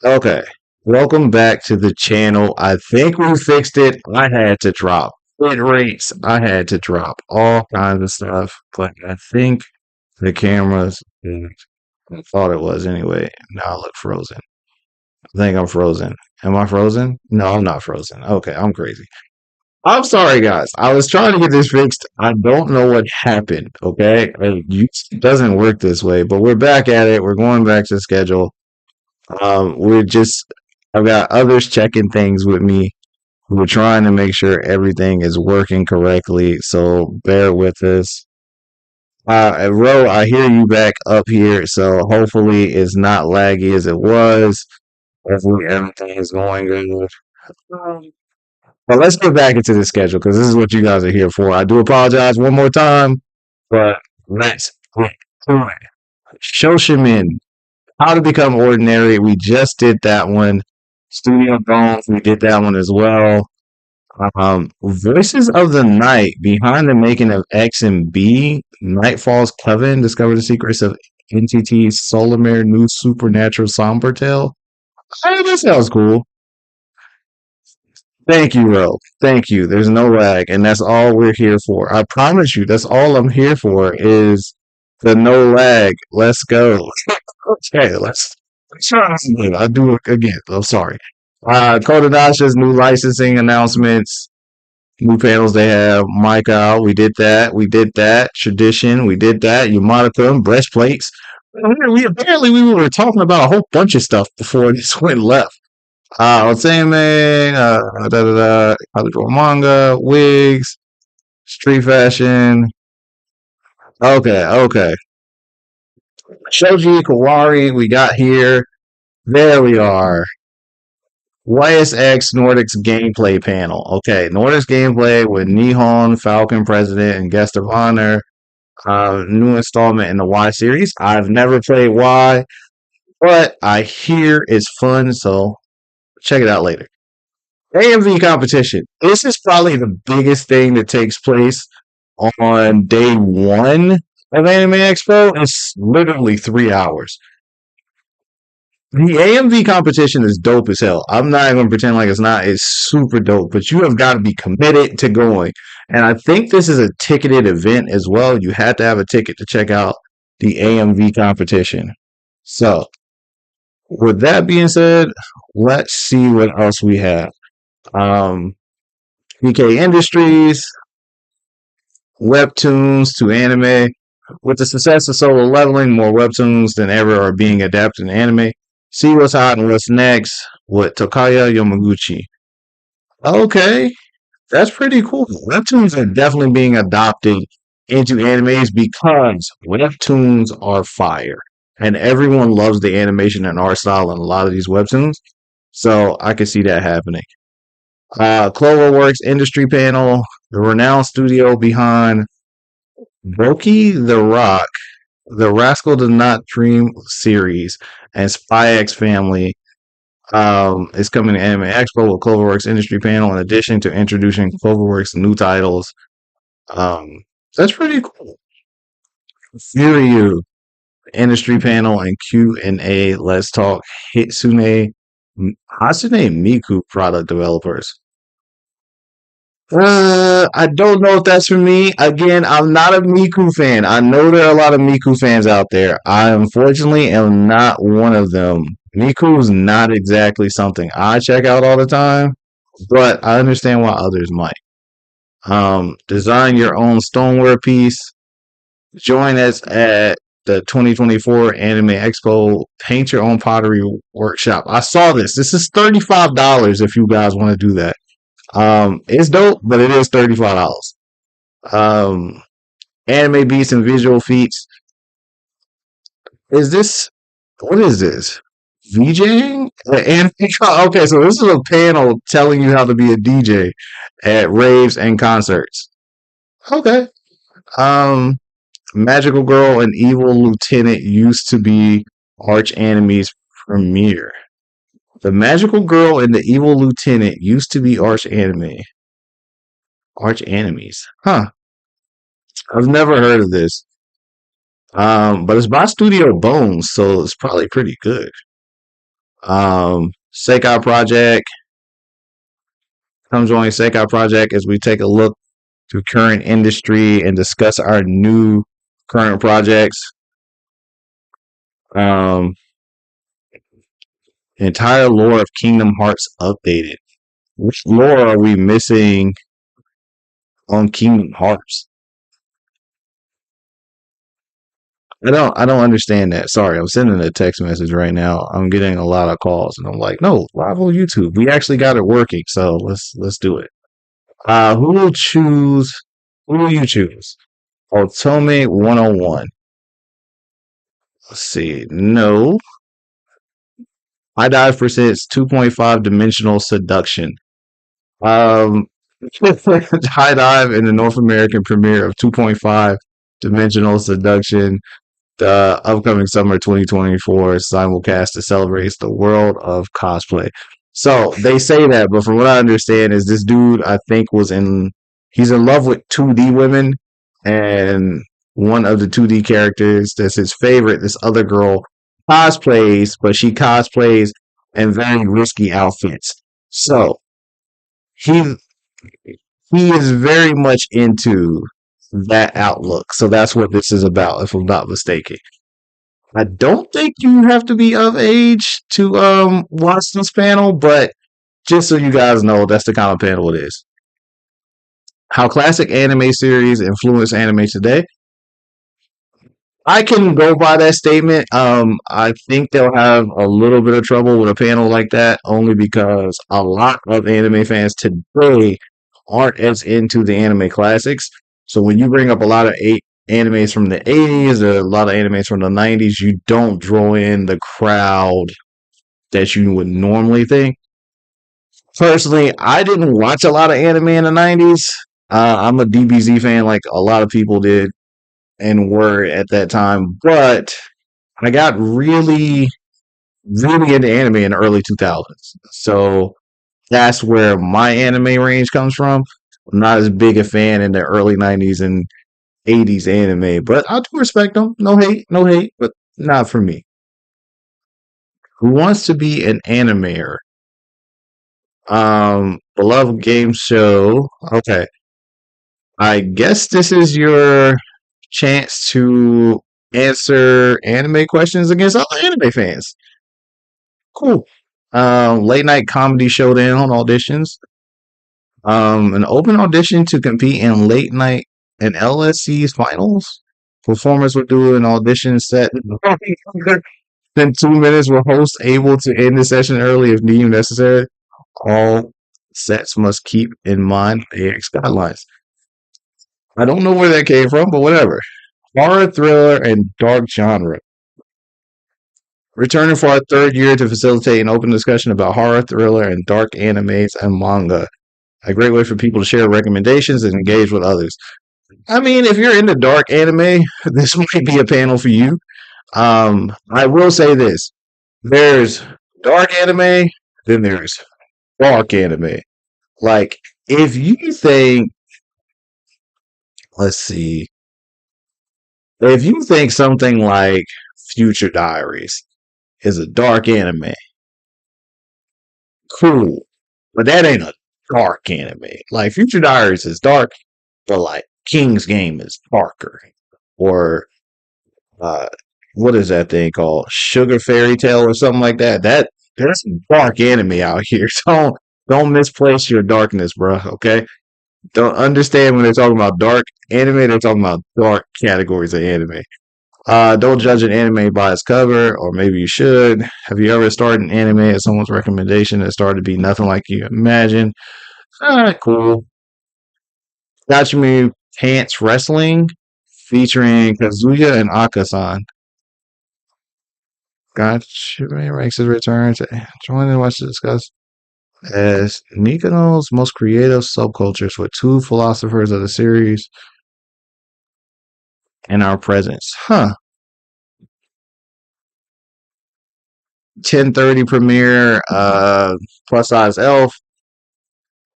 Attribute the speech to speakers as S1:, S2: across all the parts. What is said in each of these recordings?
S1: Okay. Welcome back to the channel. I think we fixed it. I had to drop bit rates. I had to drop all kinds of stuff, but I think the cameras, I thought it was anyway. Now I look frozen. I think I'm frozen. Am I frozen? No, I'm not frozen. Okay, I'm crazy. I'm sorry, guys. I was trying to get this fixed. I don't know what happened. Okay. It doesn't work this way, but we're back at it. We're going back to schedule. We're just, I've got others checking things with me. We're trying to make sure everything is working correctly, so bear with us. Ro, I hear you back up here, so hopefully it's not laggy as it was. Hopefully everything is going good. Um, But let's get back into the schedule because this is what you guys are here for. I do apologize one more time, but let's get to it. Shoshimin, How to Become Ordinary. We just did that one. Studio Bones, we did that one as well. Voices of the Night, Behind the Making of X and B, Nightfall's Coven, Discover the Secrets of NTT Solarmare, New Supernatural Somber Tale. Hey, that sounds cool. Thank you, Ro. Thank you. There's no lag, and that's all we're here for. I promise you, that's all I'm here for is the no lag. Let's go. Okay, let's try this again. I'll do it again. I'm sorry. Kodadasha's new licensing announcements, new panels they have. Micah, we did that. We did that. Tradition, we did that. Umanicum, breastplates. We apparently we were talking about a whole bunch of stuff before this went left. Otame, college manga, wigs, street fashion. Okay, okay. Shoji Kawari, we got here. There we are. YSX Nordic's gameplay panel. Okay, Nordic's gameplay with Nihon, Falcon President, and Guest of Honor. New installment in the Y series. I've never played Y, but I hear it's fun, so check it out later. AMV competition. This is probably the biggest thing that takes place on day one of Anime Expo. It's literally 3 hours. The AMV competition is dope as hell. I'm not even gonna pretend like it's not. It's super dope, but you have got to be committed to going. And I think this is a ticketed event as well. You have to have a ticket to check out the AMV competition. So, with that being said, let's see what else we have. Um, PK Industries, webtoons to anime. With the success of solo leveling, more webtoons than ever are being adapted in anime. See what's hot and what's next with Tokaya Yomaguchi. Okay, that's pretty cool. Webtoons are definitely being adopted into animes because webtoons are fire. And everyone loves the animation and art style in a lot of these webtoons. So I can see that happening. Cloverworks industry panel, the renowned studio behind Boki the Rock, the Rascal Did Not Dream series, and Spy X Family is coming to Anime Expo with Cloverworks industry panel in addition to introducing Cloverworks new titles. Um, that's pretty cool. Furyu industry panel and Q&A. Let's talk Hatsune Miku product developers. I don't know if that's for me. Again, I'm not a Miku fan. I know there are a lot of Miku fans out there. I unfortunately am not one of them. Miku's not exactly something I check out all the time, but I understand why others might. Design your own stoneware piece. Join us at the 2024 Anime Expo. Paint your own pottery workshop. I saw this. This is $35 if you guys want to do that. It's dope, but it is $35. Um, Anime beats and visual feats. Is this what is this? VJing? Okay, so this is a panel telling you how to be a DJ at raves and concerts. Okay. Um, Magical Girl and Evil Lieutenant used to be arch enemies premiere. The Magical Girl and the Evil Lieutenant used to be arch enemies. Huh. I've never heard of this. But it's by Studio Bones, so it's probably pretty good. Sekai Project. Come join Sekai Project as we take a look to current industry and discuss our new current projects. Um, entire lore of Kingdom Hearts updated. Which lore are we missing on Kingdom Hearts? I don't understand that. Sorry, I'm sending a text message right now. I'm getting a lot of calls and I'm like, no, live on YouTube. We actually got it working, so let's do it. Who will choose who will you choose? Otome 101. Let's see. No. High dive presents 2.5 dimensional seduction. Um High dive in the North American premiere of 2.5 dimensional seduction, the upcoming summer 2024 simulcast that celebrates the world of cosplay. So they say that, but from what I understand, is this dude I think he's in love with 2D women, and one of the 2D characters that's his favorite, this other girl cosplays, but she cosplays in very risky outfits. So he he is very much into that outlook. So that's what this is about, if I'm not mistaken. I don't think you have to be of age to watch this panel, but just so you guys know, that's the kind of panel it is. How classic anime series influence anime today. I can go by that statement. I think they'll have a little bit of trouble with a panel like that, only because a lot of anime fans today aren't as into the anime classics. So when you bring up a lot of animes from the 80s, or a lot of animes from the 90s, you don't draw in the crowd that you would normally think. Personally, I didn't watch a lot of anime in the 90s. I'm a DBZ fan, like a lot of people did and were at that time, but I got really into anime in the early 2000s. So that's where my anime range comes from. I'm not as big a fan in the early 90s and 80s anime, but I do respect them. No hate, no hate, but not for me. Who wants to be an animator? Beloved game show. Okay. I guess this is your chance to answer anime questions against other anime fans. Cool. Late night comedy showdown auditions. An open audition to compete in late night and LSC's finals. Performers will do an audition set. Then 2 minutes with host able to end the session early if deemed necessary. All sets must keep in mind AX guidelines. I don't know where that came from, but whatever. Horror, thriller, and dark genre. Returning for our third year to facilitate an open discussion about horror, thriller, and dark animes and manga. A great way for people to share recommendations and engage with others. I mean, if you're into dark anime, this might be a panel for you. I will say this. There's dark anime, then there's dark anime. Like, if you think, let's see, if you think something like Future Diaries is a dark anime, cool. But that ain't a dark anime. Like, Future Diaries is dark, but like King's Game is darker. Or uh what is that thing called? Sugar Fairy Tale or something like that. There's some dark anime out here. Don't misplace your darkness, bro. Okay. Don't understand when they're talking about dark anime, they're talking about dark categories of anime. Don't judge an anime by its cover, or maybe you should. Have you ever started an anime at someone's recommendation that started to be nothing like you imagine? Cool. Gachami Pants Wrestling featuring Kazuya and Akasan. Gachami makes his return to join and watch to discuss as Nikano's most creative subcultures with two philosophers of the series in our presence. Huh. 10:30 premiere, plus size elf.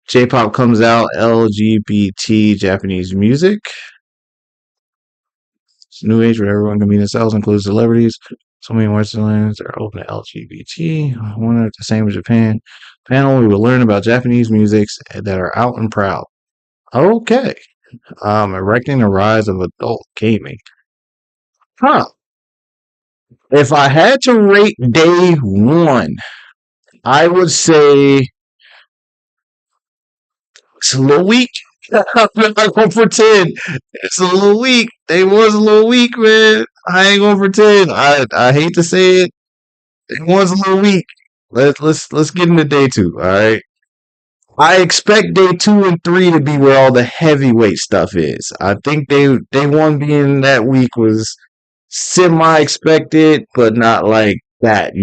S1: J-pop comes out, LGBT Japanese music. It's new age where everyone can be themselves, includes celebrities. So many Westernlands are open to LGBT. One at the same as Japan. Panel, we will learn about Japanese musics that are out and proud. Okay. Erecting the rise of adult gaming. Huh. If I had to rate day one, I would say it's a little weak. I'm not gonna pretend. It's a little weak. They was a little weak, man. I ain't gonna pretend. I hate to say it. It was a little weak. Let's get into day two. All right. I expect day two and three to be where all the heavyweight stuff is. I think day one being that week was semi expected, but not like that.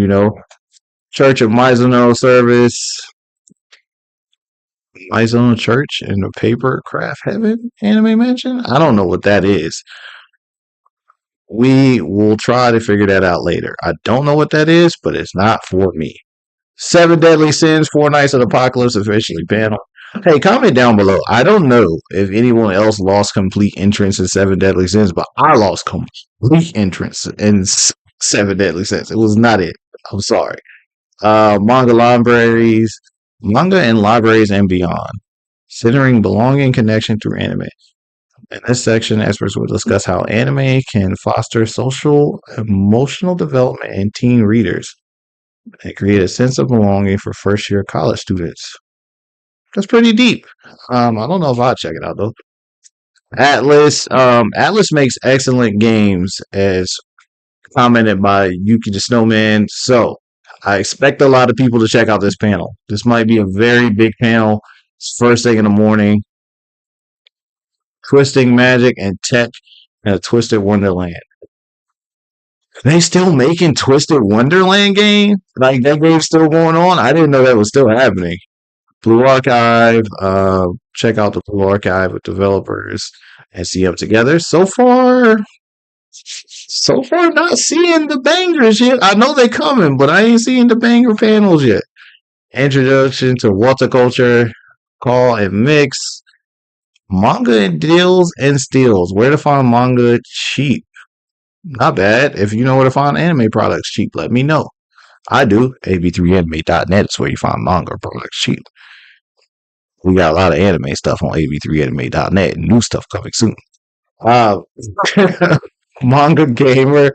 S1: Church of Mizuno service, Mizuno Church in the Paper Craft Heaven anime mention. I don't know what that is. We will try to figure that out later. I don't know what that is, but it's not for me. Seven Deadly Sins, Four Nights of the Apocalypse officially panel. Hey, comment down below. I don't know if anyone else lost complete entrance in Seven Deadly Sins, but I lost complete entrance in Seven Deadly Sins. It was not it. I'm sorry. Manga libraries, manga and libraries and beyond. Considering belonging connection through anime. In this section, experts will discuss how anime can foster social, emotional development in teen readers and create a sense of belonging for first year college students. That's pretty deep. I don't know if I'll check it out though. Atlas makes excellent games, as commented by Yuki the Snowman. So I expect a lot of people to check out this panel. This might be a very big panel. It's first thing in the morning. Twisting Magic and Tech and a Twisted Wonderland. They still making Twisted Wonderland game? Like that game's still going on? I didn't know that was still happening. Blue Archive, check out the Blue Archive with developers and see them together. So far, not seeing the bangers yet. I know they coming, but I ain't seeing the banger panels yet. Introduction to Culture, Call and Mix, Manga and Deals and Steals. Where to find manga cheap? Not bad. If you know where to find anime products cheap, let me know. I do. ab3anime.net is where you find manga products cheap. We got a lot of anime stuff on ab3anime.net. New stuff coming soon. Uh, Manga Gamer,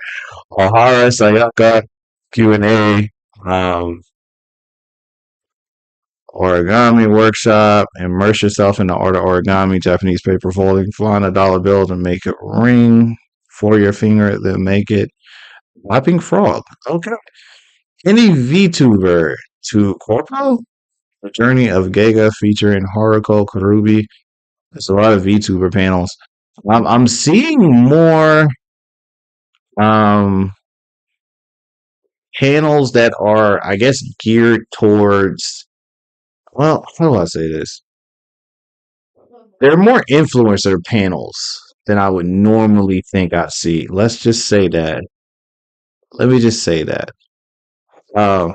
S1: Ohara Sayaka, Q&A, um, Origami Workshop, immerse yourself in the art of origami, Japanese paper folding, find a dollar bill to make it ring for your finger, then make it Whopping Frog. Okay. Any VTuber to Corpo? The Journey of Gega featuring Haruko Karubi. There's a lot of VTuber panels. I'm seeing more um, panels that are, I guess, geared towards. Well, how do I say this? There are more influencer panels than I would normally think I'd see. Let's just say that. Let me just say that. Uh,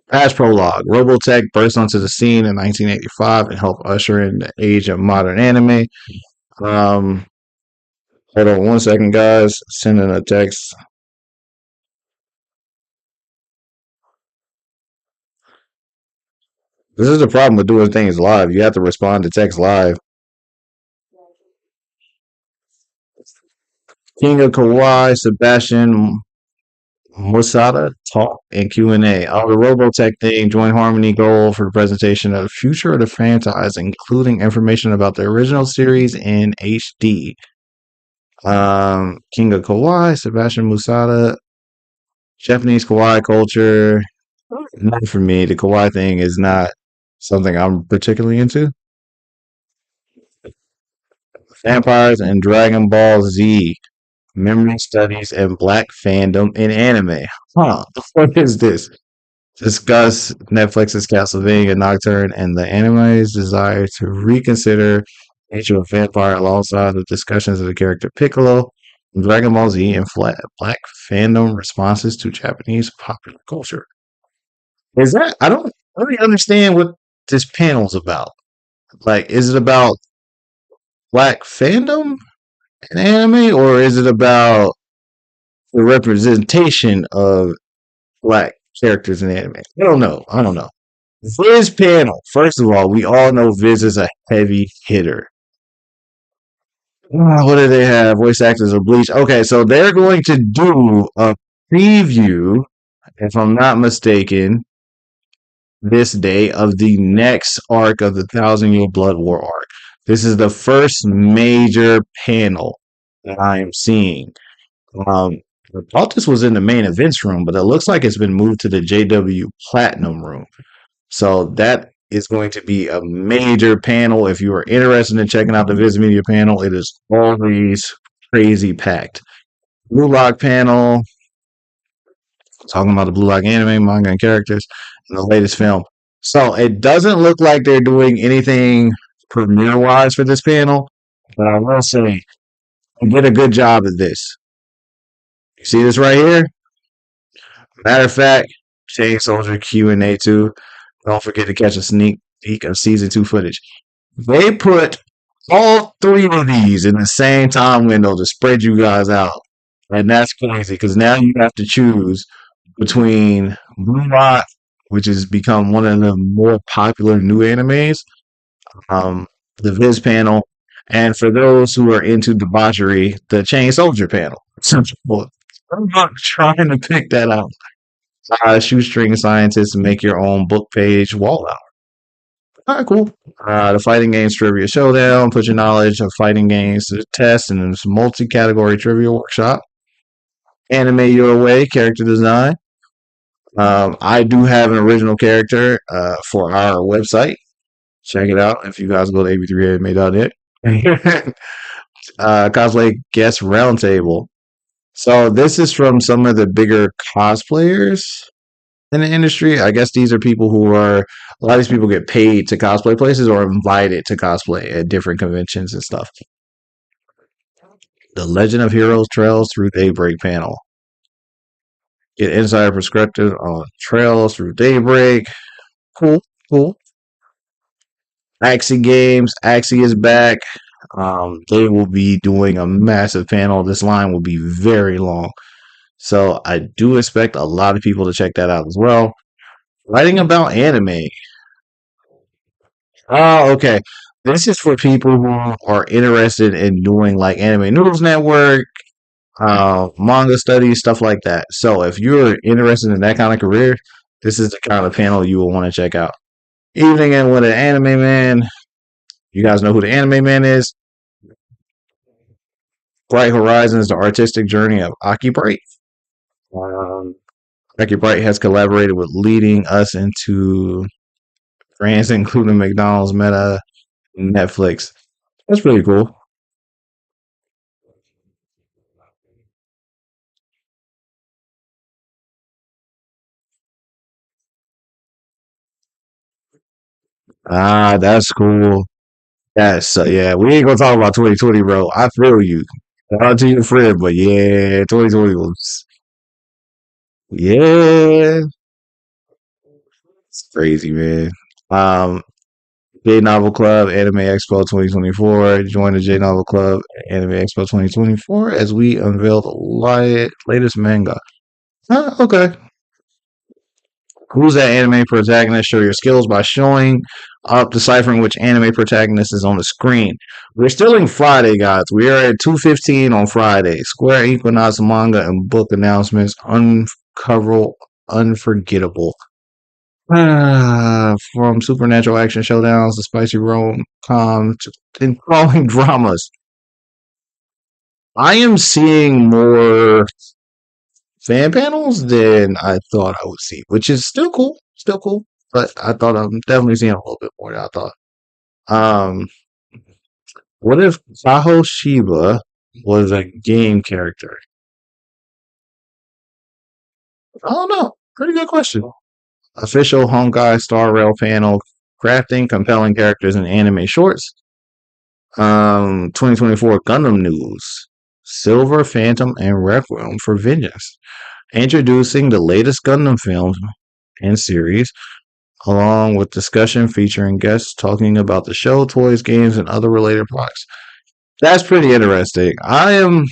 S1: Past prologue. Robotech burst onto the scene in 1985 and helped usher in the age of modern anime. Um, Hold on 1 second, guys. Sending a text. This is the problem with doing things live. You have to respond to text live. King of Kawaii, Sebastian Musada talk and Q&A. The Robotech thing, join Harmony Gold for the presentation of the future of the franchise, including information about the original series in HD. King of Kawaii, Sebastian Musada, Japanese Kawaii culture. Not for me. The Kawaii thing is not something I'm particularly into. Vampires and Dragon Ball Z. Memory studies and black fandom in anime. Huh. What is this? Discuss Netflix's Castlevania Nocturne and the anime's desire to reconsider Age of a Vampire alongside the discussions of the character Piccolo, Dragon Ball Z, and black fandom responses to Japanese popular culture. Is that? I don't really understand what this panel's about. Like, is it about black fandom in anime, or is it about the representation of black characters in anime. I don't know. I don't know. Viz panel. First of all, we all know Viz is a heavy hitter. What do they have? Voice actors of Bleach. Okay, so they're going to do a preview, if I'm not mistaken, this day of the next arc of the Thousand Year Blood War arc. This is the first major panel that I am seeing. Um, I thought this was in the main events room, but it looks like it's been moved to the JW Platinum room. So that is going to be a major panel. If you are interested in checking out the Viz Media panel, it is always crazy packed. Blue Lock panel, talking about the Blue Lock anime, manga, and characters in the latest film. So it doesn't look like they're doing anything premiere wise for this panel, but I will say they did a good job at this. You see this right here? Matter of fact, Chain Soldier Q&A 2. Don't forget to catch a sneak peek of season 2 footage. They put all three of these in the same time window to spread you guys out. And that's crazy because now you have to choose between Blue Lock, which has become one of the more popular new animes, um, the Viz panel, and for those who are into debauchery, the Chain Soldier panel. Well, I'm not trying to pick that out. Shoestring scientists make your own book page wall out. All right, cool. The fighting games trivia showdown. Put your knowledge of fighting games to the test in this multi-category trivia workshop. Animate your way. Character design. I do have an original character for our website. Check it out if you guys go to ab3anime.net. Cosplay guest roundtable. So this is from some of the bigger cosplayers in the industry. I guess these are people who are a lot of these people get paid to cosplay places or invited to cosplay at different conventions and stuff. The Legend of Heroes Trails Through Daybreak panel. Get insider perspective on Trails Through Daybreak. Cool, cool. Axie Games. Axie is back. They will be doing a massive panel. This line will be very long. So I do expect a lot of people to check that out as well. Writing about anime. Oh, okay. This is for people who are interested in doing like Anime Noodles Network, manga studies, stuff like that. So if you're interested in that kind of career, this is the kind of panel you will want to check out. Evening and with an anime man. You guys know who the anime man is? Bright Horizons, the artistic journey of Aki Bright. Um, Aki Bright has collaborated with leading us into brands including McDonald's, Meta, Netflix. That's really cool. That's cool. Yes, yeah, we ain't gonna talk about 2020, bro. I feel you. Shout out to your friend, but yeah, 2020 was, yeah, it's crazy, man. Um, J Novel Club Anime Expo 2024. Join the J Novel Club Anime Expo 2024 as we unveil the latest manga. Okay. Who's that anime protagonist? Show your skills by showing up, deciphering which anime protagonist is on the screen. We're still in Friday, guys. We are at 2:15 on Friday. Square Equinox manga and book announcements. Uncover unforgettable. From supernatural action showdowns to spicy rom-com to enthralling dramas. I am seeing more fan panels than I thought I would see, which is still cool. Still cool. But I thought I'm definitely seeing a little bit more than I thought. Um, what if Tahoe Shiba was a game character? I don't know. Pretty good question. Official Honkai Star Rail panel, crafting compelling characters in anime shorts. 2024 Gundam news. Silver Phantom and Requiem for Vengeance. Introducing the latest Gundam films and series, along with discussion featuring guests talking about the show, toys, games, and other related products. That's pretty interesting. I am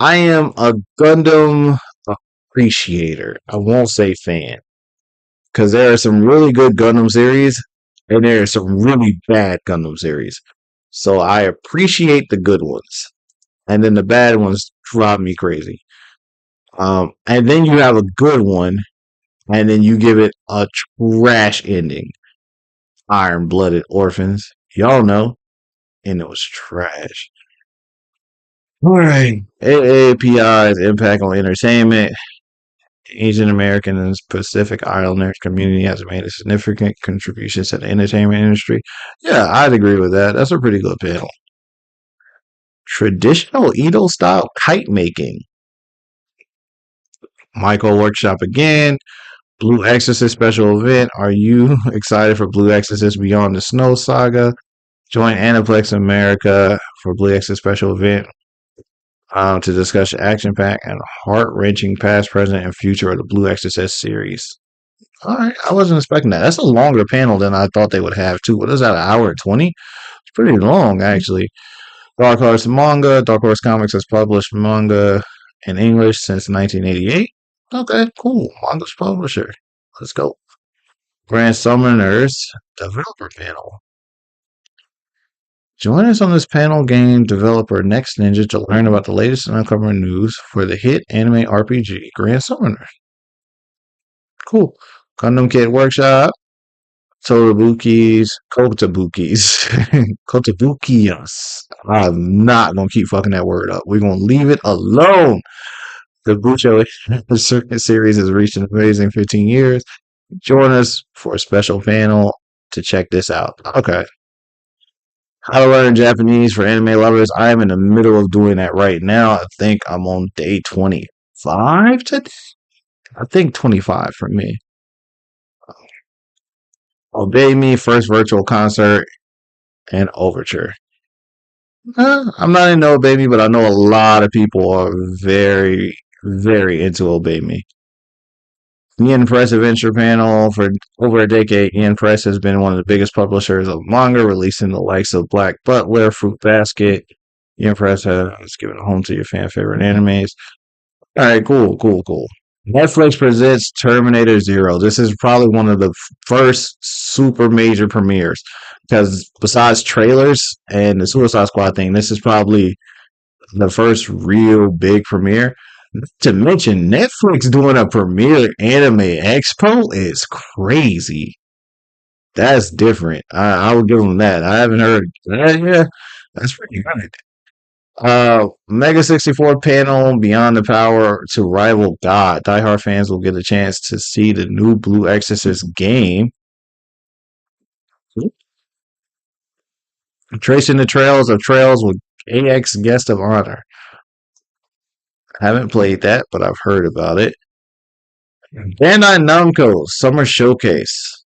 S1: I am a Gundam appreciator. I won't say fan because there are some really good Gundam series and there are some really bad Gundam series. So I appreciate the good ones, and then the bad ones drive me crazy. And then you have a good one, and then you give it a trash ending. Iron Blooded Orphans, y'all know, and it was trash. All right, AAPI's impact on entertainment. Asian American and Pacific Islander community has made a significant contribution to the entertainment industry. Yeah, I'd agree with that. That's a pretty good panel. Traditional Edo style kite making. Michael workshop again. Blue Exorcist special event. Are you excited for Blue Exorcist Beyond the Snow Saga? Join Aniplex America for Blue Exorcist special event to discuss the action pack and heart wrenching past, present, and future of the Blue Exorcist series. All right, I wasn't expecting that. That's a longer panel than I thought they would have too. What is that? An hour and 20? It's pretty long actually. Dark Horse manga. Dark Horse Comics has published manga in English since 1988. Okay, cool. Manga's publisher. Let's go. Grand Summoners developer panel. Join us on this panel game developer Next Ninja to learn about the latest and upcoming news for the hit anime RPG Grand Summoners. Cool. Gundam Kid Workshop. Kotabukis, Kotabukiyas. I'm not gonna keep fucking that word up. We're gonna leave it alone. The Bucho Circuit series has reached an amazing 15 years. Join us for a special panel to check this out. Okay. How to learn Japanese for anime lovers. I am in the middle of doing that right now. I think I'm on day 25 today. I think 25 for me. Obey Me, first virtual concert, and overture. I'm not into Obey Me, but I know a lot of people are very, very into Obey Me. Ian Press Adventure Panel. For over a decade, Ian Press has been one of the biggest publishers of manga, releasing the likes of Black Butler, Fruit Basket. Ian Press has given a home to your fan favorite animes. All right, cool, cool, cool. Netflix presents Terminator Zero. This is probably one of the first super major premieres because besides trailers and the Suicide Squad thing, this is probably the first real big premiere. Not to mention, Netflix doing a premiere anime expo is crazy. That's different. I would give them that. I haven't heard. Yeah, that's pretty good. Mega 64 panel Beyond the Power to Rival God. Diehard fans will get a chance to see the new Blue Exorcist game. Tracing the trails of trails with AX Guest of Honor. Haven't played that, but I've heard about it. Bandai Namco Summer Showcase.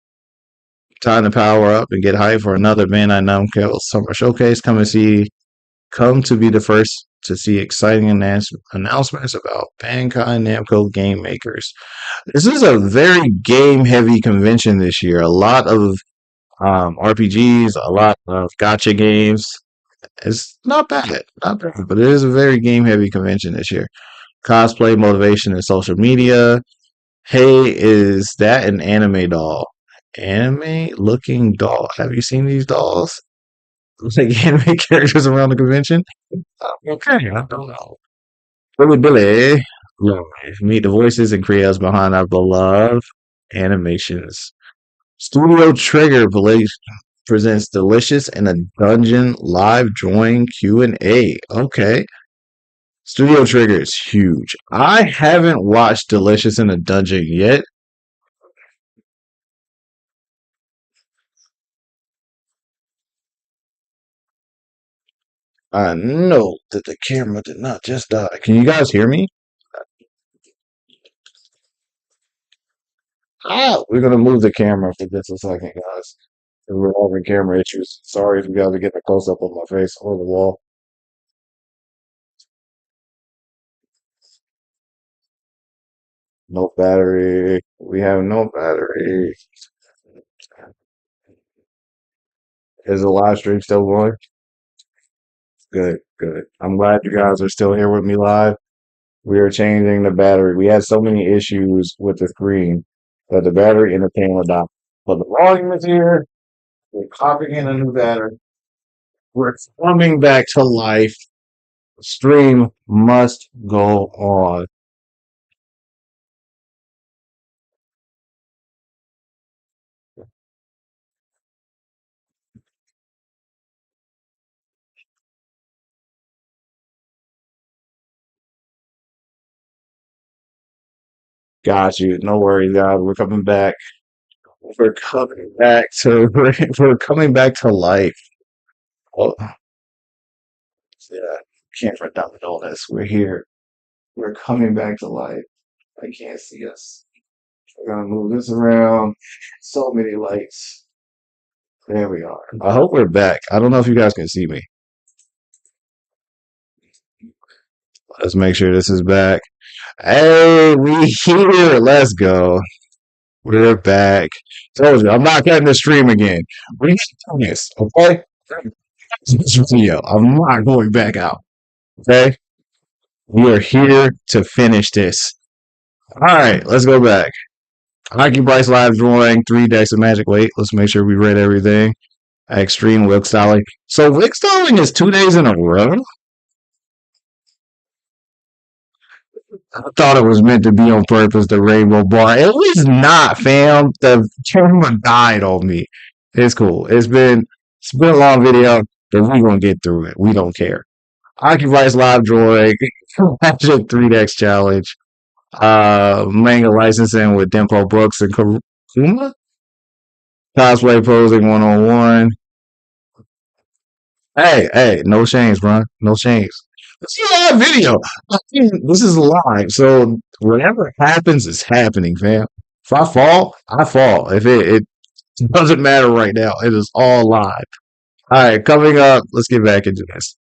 S1: Time to power up and get hyped for another Bandai Namco Summer Showcase. Come to be the first to see exciting announcements about Bandai Namco game makers. This is a very game heavy convention this year. A lot of RPGs, a lot of gotcha games. It's not bad, not bad, but it is a very game heavy convention this year. Cosplay, motivation, and social media. Hey, is that an anime doll? Anime looking doll. Have you seen these dolls? Like anime characters around the convention? Okay, I don't know. Billy. Live. Meet the voices and creators behind our beloved animations. Studio Trigger presents Delicious in a Dungeon live drawing Q&A. Okay. Studio Trigger is huge. I haven't watched Delicious in a Dungeon yet. I know that the camera did not just die. Can you guys hear me? We're gonna move the camera for just a second, guys. We're having camera issues. Sorry if you guys are getting a close up of my face or the wall. No battery. We have no battery. Is the live stream still going? Good, good. I'm glad you guys are still here with me live. We are changing the battery. We had so many issues with the screen that the battery in the camera died. But the volume is here. We're popping in a new battery. We're coming back to life. Stream must go on. Got you. No worries, guys. We're coming back. We're coming back to we're coming back to life. Oh, yeah. Can't run down the donuts. We're here. We're coming back to life. I can't see us. We're gonna move this around. So many lights. There we are. I hope we're back. I don't know if you guys can see me. Let's make sure this is back. Hey, we here. Let's go. We're back. Told you, I'm not cutting the stream again. We're doing this, okay? This video. I'm not going back out. Okay? We are here to finish this. All right, let's go back. Hockey Bryce live drawing, 3 decks of Magic. Wait, let's make sure we read everything. Extreme Wick Styling. So Wick Styling is 2 days in a row? I thought it was meant to be on purpose, the rainbow bar. It was not, fam. The camera died on me. It's cool. It's been a long video, but we're gonna get through it. We don't care. Occupies live drawing, Magic 3 decks challenge, manga licensing with Dempo Brooks and Kuma. Cosplay posing 101. Hey, no shames, bro. No shames. This is a live video. This is live. So whatever happens is happening, fam. If I fall, I fall. If it doesn't matter right now. It is all live. All right, coming up, let's get back into this.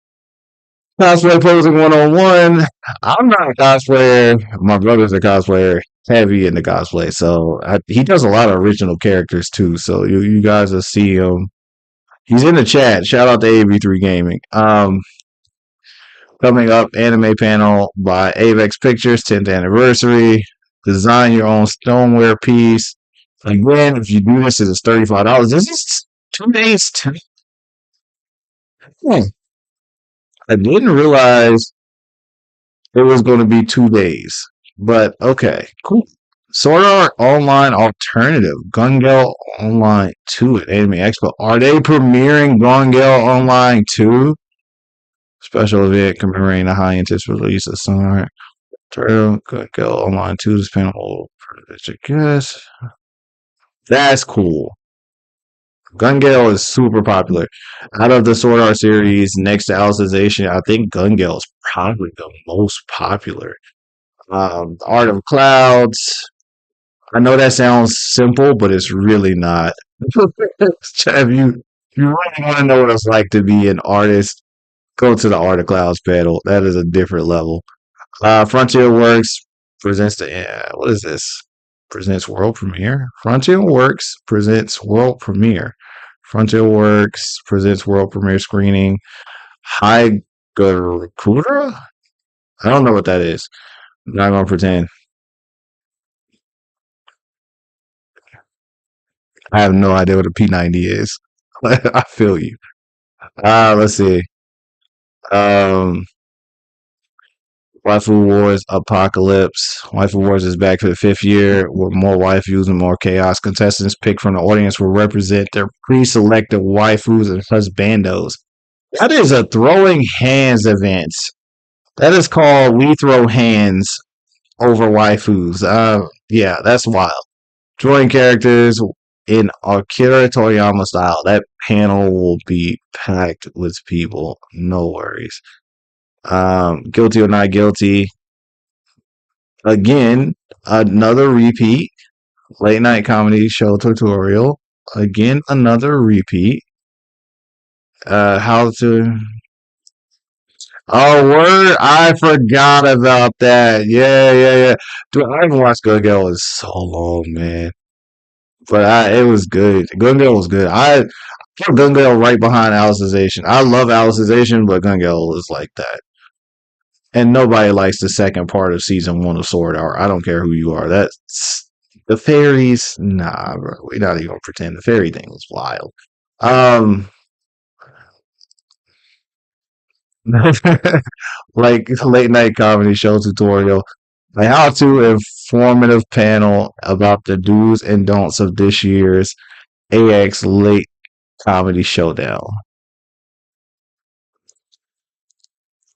S1: Cosplay posing 101. I'm not a cosplayer. My brother's a cosplayer, heavy into cosplay. So he does a lot of original characters too. So you guys will see him. He's in the chat. Shout out to AB3 Gaming. Coming up, anime panel by Avex Pictures, 10th anniversary. Design your own stoneware piece. Again, if you do this, it's $35. This is 2 days. I didn't realize it was going to be 2 days, but okay, cool. Sword Art Online Alternative, Gun Gale Online 2 at Anime Expo. Are they premiering Gun Gale Online 2? Special event commemorating the high anticipated release of Sword Art Alternative, Gun Gale Online 2. This panel, I guess. That's cool. Gun Gale is super popular. Out of the Sword Art series, next to Alicization, I think Gun Gale is probably the most popular. Art of Clouds. I know that sounds simple, but it's really not. If you really want to know what it's like to be an artist, go to the Art of Clouds panel. That is a different level. Frontier Works presents what is this? Presents world premiere. Frontier Works presents world premiere. Frontier Works presents world premiere screening. Higakura? I don't know what that is. I'm not gonna pretend. I have no idea what a P90 is. I feel you. Let's see. Um, Waifu Wars Apocalypse. Waifu Wars is back for the 5th year with more waifus and more chaos. Contestants picked from the audience will represent their pre-selected waifus and husbandos. That is a throwing hands event. That is called We Throw Hands over waifus. Yeah, that's wild. Drawing characters in Akira Toriyama style. That panel will be packed with people. No worries. Guilty or Not Guilty. Again, another repeat. Late night comedy show tutorial. Again, another repeat. How to. Oh, word! I forgot about that. Yeah. Dude, I haven't watched Good Girl in so long, man. But it was good. Gun Girl was good. I put Gun Girl right behind Alicization. I love Alicization, but Gun Girl is like that. And nobody likes the second part of season one of Sword Art. I don't care who you are. That's the fairies. Nah, bro, we're not even gonna pretend the fairy thing was wild. Um, like late night comedy show tutorial, like how to informative panel about the do's and don'ts of this year's AX late comedy showdown.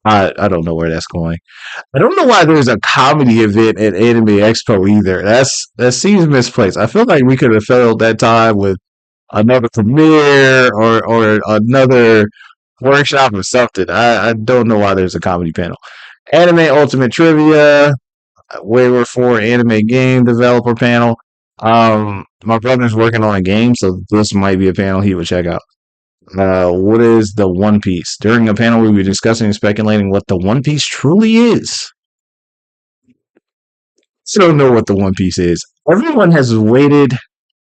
S1: I don't know where that's going. I don't know why there's a comedy event at Anime Expo either. That seems misplaced. I feel like we could have filled that time with another premiere or another workshop or something. I don't know why there's a comedy panel. Anime Ultimate Trivia, Wayward 4 Anime Game Developer Panel. My brother's working on a game, so this might be a panel he would check out. What is the One Piece? During a panel, we were discussing and speculating what the One Piece truly is. Still don't know what the One Piece is. Everyone has waited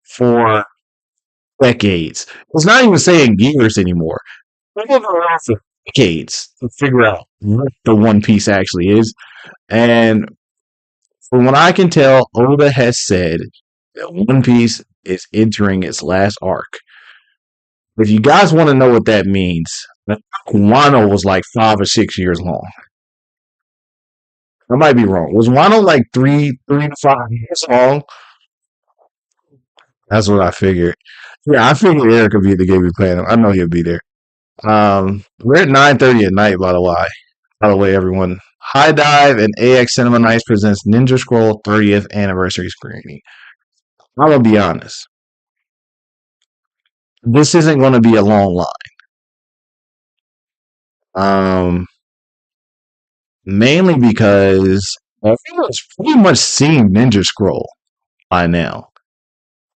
S1: for decades. It's not even saying years anymore. People have been around for decades to figure out what the One Piece actually is. And from what I can tell, Oda has said that One Piece is entering its last arc. If you guys want to know what that means, Wano was like 5 or 6 years long. I might be wrong. Was Wano like three to 5 years long? That's what I figured. Yeah, I figured Eric could be at the gaming panel. I know he'll be there. We're at 9:30 at night, by the way. By the way, everyone. High Dive and AX Cinema Nights presents Ninja Scroll 30th anniversary screening. I'm gonna be honest. This isn't gonna be a long line. Um, Mainly because everyone's pretty much seen Ninja Scroll by now.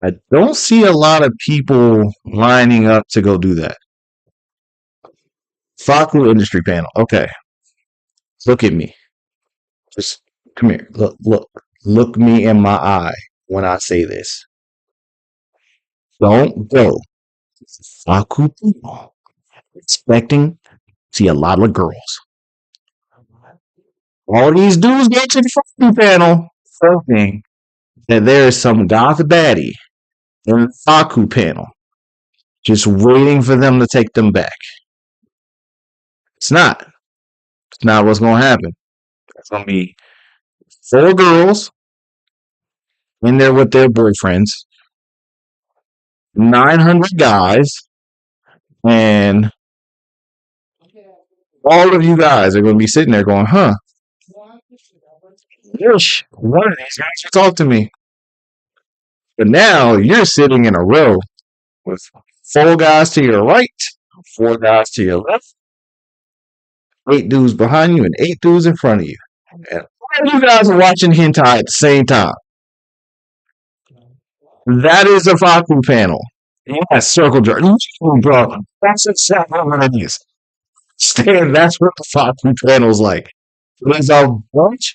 S1: I don't see a lot of people lining up to go do that. Faku industry panel. Okay, look at me. Just come here. Look me in my eye when I say this. Don't go Faku panel expecting to see a lot of girls. All these dudes get to the Faku panel thinking that there is some goth baddie in the Faku panel just waiting for them to take them back. It's not. It's not what's going to happen. It's going to be four girls in there with their boyfriends, 900 guys, and all of you guys are going to be sitting there going, huh, wish one of these guys would talk to me. But now you're sitting in a row with four guys to your right, four guys to your left, eight dudes behind you, and eight dudes in front of you. And all of you guys are watching hentai at the same time. That is a Faku panel. Yeah, circle jerk. Bro, that's exactly what it is. Stan, that's what the Faku panel's like. There's a bunch,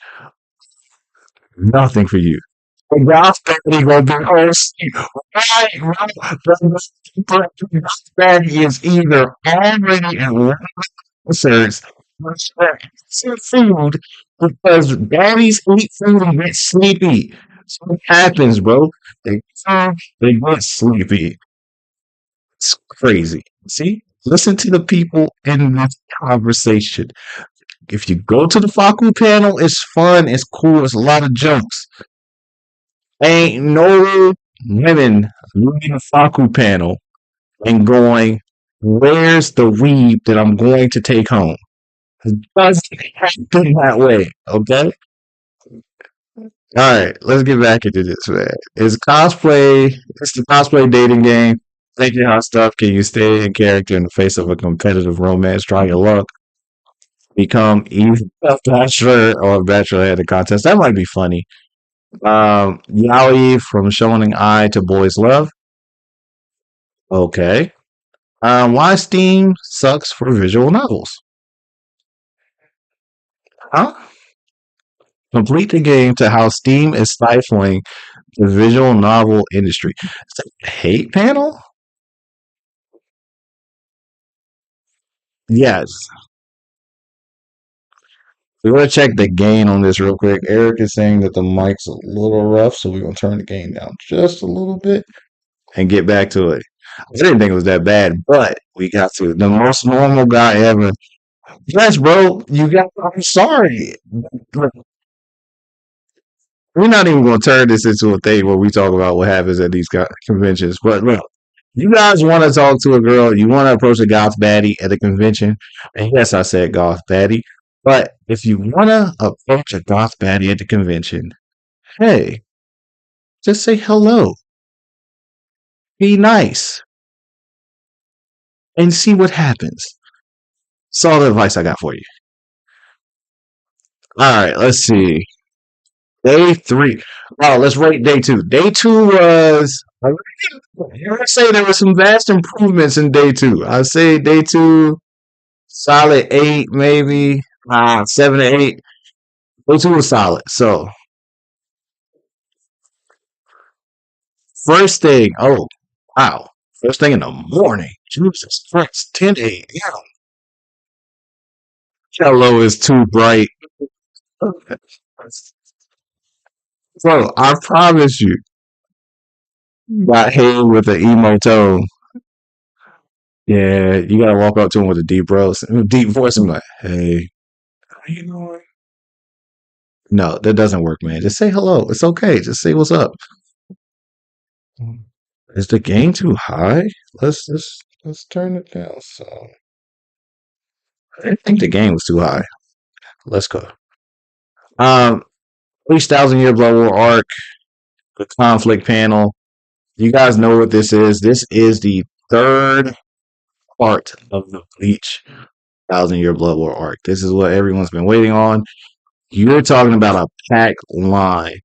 S1: nothing for you. The Ralph Batty gonna be right. The Batty is either already in one of the concerts or some food because Batty's eat food and get sleepy. So what happens, bro? They they get sleepy. It's crazy. See? Listen to the people in this conversation. If you go to the Faku panel, it's fun, it's cool, it's a lot of jokes. Ain't no women leaving the Faku panel and going, where's the weed that I'm going to take home? It doesn't happen that way, okay? Alright, let's get back into this, man. It's the cosplay dating game. Thinking how stuff can you stay in character in the face of a competitive romance, try your luck, become either a bachelor or a bachelor at a contest. That might be funny. Yaoi from Shonen Eye to Boys Love. Okay. Why Steam sucks for visual novels? Huh? Complete the game to how Steam is stifling the visual novel industry. It's a hate panel? Yes. We're gonna check the gain on this real quick. Eric is saying that the mic's a little rough, so we're gonna turn the gain down just a little bit and get back to it. I didn't think it was that bad, but we got to the most normal guy ever. Yes, bro, you got. I'm sorry. We're not even going to turn this into a thing where we talk about what happens at these conventions. But look, you guys want to talk to a girl, you want to approach a goth baddie at a convention. And yes, I said goth baddie. But if you want to approach a goth baddie at the convention, hey, just say hello, be nice, and see what happens. That's all the advice I got for you. All right, let's see. Day three. Oh, let's rate day two. Day two was. I would say there were some vast improvements in day two. I say day two, solid eight, maybe 7 to 8. Day two was solid. So first thing, oh wow, first thing in the morning, Jesus Christ, 10 a.m. Hello is too bright. Bro, I promise you, got hit with an emo tone. Yeah, you gotta walk up to him with a deep voice, and be like, "Hey, how you doing?" No, that doesn't work, man. Just say hello. It's okay. Just say what's up. Is the gain too high? Let's turn it down. So I think the gain was too high. Let's go. Um, each 1,000 year Blood War arc, the conflict panel. You guys know what this is. This is the third part of the Bleach 1,000 year Blood War arc. This is what everyone's been waiting on. You're talking about a pack line.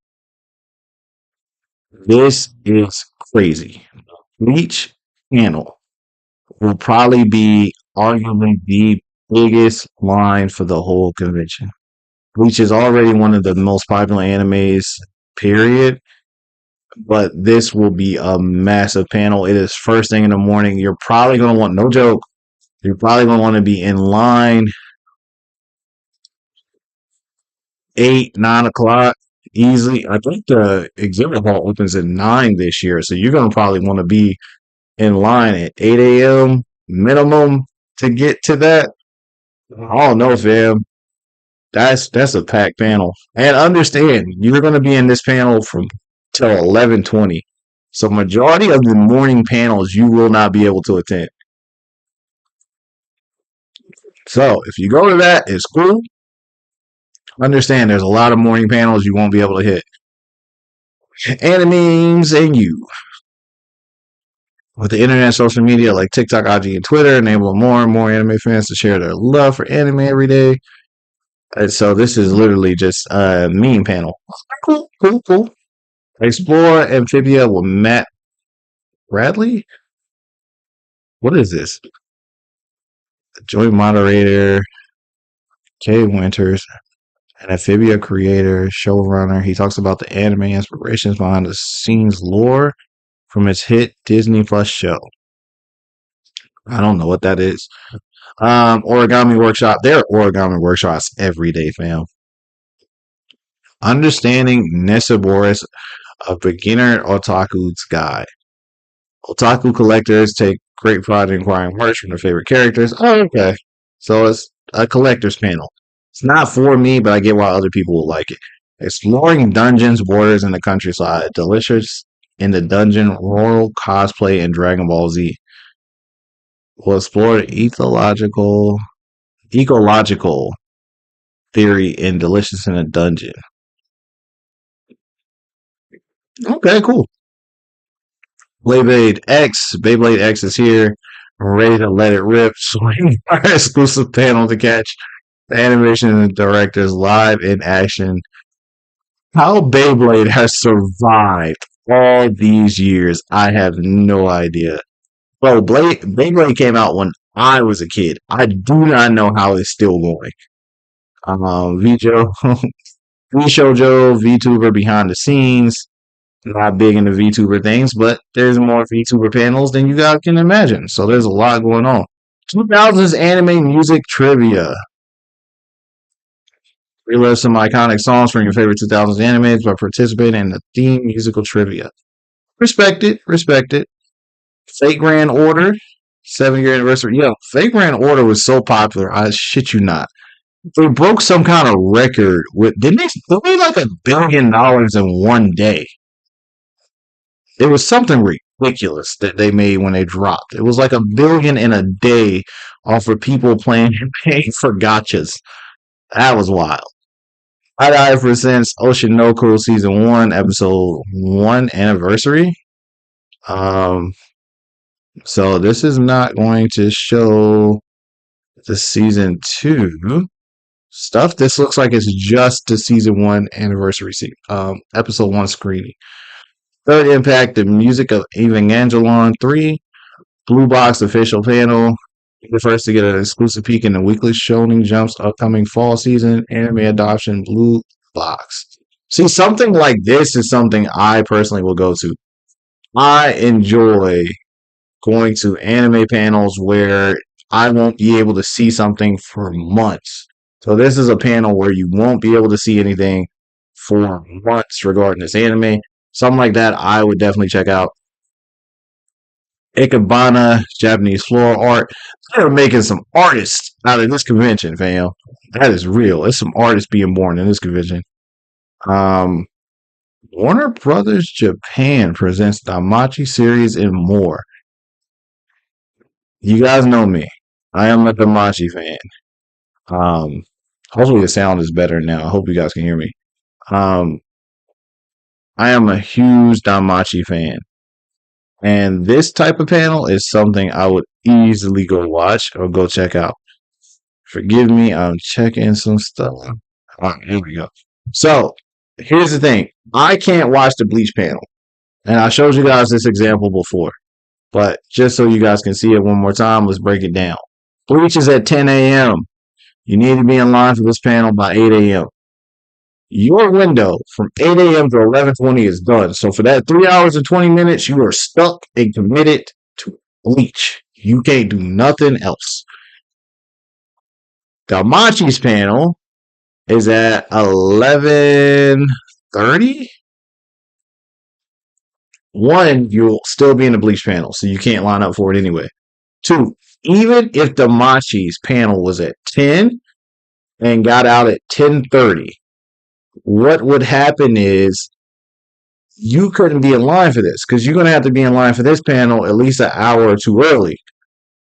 S1: This is crazy. Bleach panel will probably be arguably the biggest line for the whole convention. Bleach is already one of the most popular animes, period. But this will be a massive panel. It is first thing in the morning. You're probably going to want, no joke, you're probably going to want to be in line 8, 9 o'clock easily. I think the exhibit hall opens at 9 this year. So you're going to probably want to be in line at 8 a.m. minimum to get to that. I don't know, fam. That's a packed panel. And understand, you're going to be in this panel from till 11:20. So majority of the morning panels you will not be able to attend. So if you go to that, it's cool. Understand there's a lot of morning panels you won't be able to hit. Animes and you. With the internet and social media like TikTok, IG, and Twitter, enable more and more anime fans to share their love for anime every day. And so this is literally just a meme panel. Cool, cool, cool. Explore Amphibia with Matt Bradley. What is this? Joint moderator, Kay Winters, an Amphibia creator, showrunner. He talks about the anime inspirations behind the scenes lore from its hit Disney Plus show. I don't know what that is. Origami Workshop. There are origami workshops every day, fam. Understanding Neseboris, a beginner otaku's guide. Otaku collectors take great pride in acquiring merch from their favorite characters. Oh, okay. So it's a collector's panel. It's not for me, but I get why other people will like it. Exploring dungeons, borders, and the countryside. Delicious in the dungeon, royal cosplay, and Dragon Ball Z. We'll explore ecological theory in Delicious in a Dungeon. Okay, cool. Beyblade X is here. I'm ready to let it rip. Swing our exclusive panel to catch the animation and the directors live in action. How Beyblade has survived all these years, I have no idea. Bro, Beyblade came out when I was a kid. I do not know how it's still going. VJo, VShojo, VTuber behind the scenes. Not big into VTuber things, but there's more VTuber panels than you guys can imagine. So there's a lot going on. 2000s anime music trivia. Relive some iconic songs from your favorite 2000s animes by participating in the theme musical trivia. Respect it. Respect it. Fate Grand Order, 7 year anniversary. Yo, Fate Grand Order was so popular. I shit you not. They broke some kind of record with they made like $1 billion in one day. It was something ridiculous that they made when they dropped. It was like 1 billion in a day off of people playing and paying for gotchas. That was wild. I died for since Oceanoco season 1, episode 1 anniversary. Um, so this is not going to show the season 2 stuff. This looks like it's just the season 1 anniversary episode 1 screening. Third Impact, the music of Evangelon 3, Blue Box official panel. The first to get an exclusive peek in the weekly Shonen Jump's upcoming fall season anime adoption, Blue Box. See, something like this is something I personally will go to. I enjoy going to anime panels where I won't be able to see something for months. So this is a panel where you won't be able to see anything for months regarding this anime. Something like that I would definitely check out. Ikebana, Japanese floral art. They're making some artists out of this convention, fam. That is real. It's some artists being born in this convention. Um, Warner Brothers Japan presents the Amachi series and more. You guys know me. I am a Damachi fan. Um, Hopefully the sound is better now. I hope you guys can hear me. Um, I am a huge Damachi fan. And this type of panel is something I would easily go watch or go check out. Forgive me, I'm checking some stuff. All right, here we go. So, here's the thing. I can't watch the Bleach panel. And I showed you guys this example before. But just so you guys can see it one more time, let's break it down. Bleach is at 10 a.m. You need to be in line for this panel by 8 a.m. Your window from 8 a.m. to 11:20 is done. So for that 3 hours and 20 minutes, you are stuck and committed to Bleach. You can't do nothing else. Damachi's panel is at 11:30. One, you'll still be in the Bleach panel, so you can't line up for it anyway. Two, even if Damachi's panel was at 10 and got out at 10:30, what would happen is you couldn't be in line for this because you're going to have to be in line for this panel at least an hour or two early.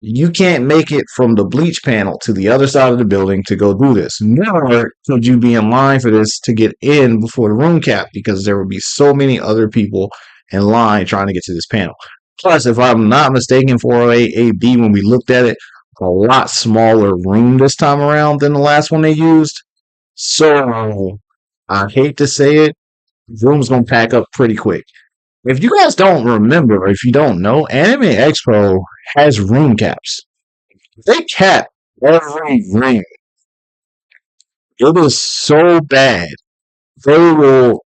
S1: You can't make it from the Bleach panel to the other side of the building to go do this. Nor could you be in line for this to get in before the room cap because there would be so many other people in line trying to get to this panel. Plus, if I'm not mistaken, 408AB, when we looked at it, a lot smaller room this time around than the last one they used. So, I hate to say it, room's gonna pack up pretty quick. If you guys don't remember, or if you don't know, Anime Expo has room caps. They cap every room. It is so bad. They will.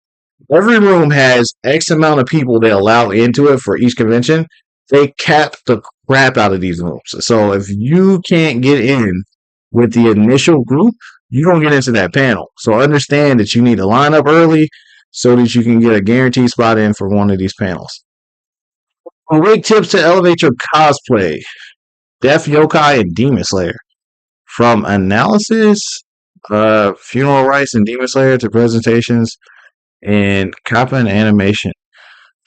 S1: Every room has X amount of people they allow into it for each convention. They cap the crap out of these rooms. So if you can't get in with the initial group, you don't get into that panel. So understand that you need to line up early so that you can get a guaranteed spot in for one of these panels. Great tips to elevate your cosplay. Death Yokai and Demon Slayer. From analysis, funeral rites and Demon Slayer to presentations and Kappa and animation.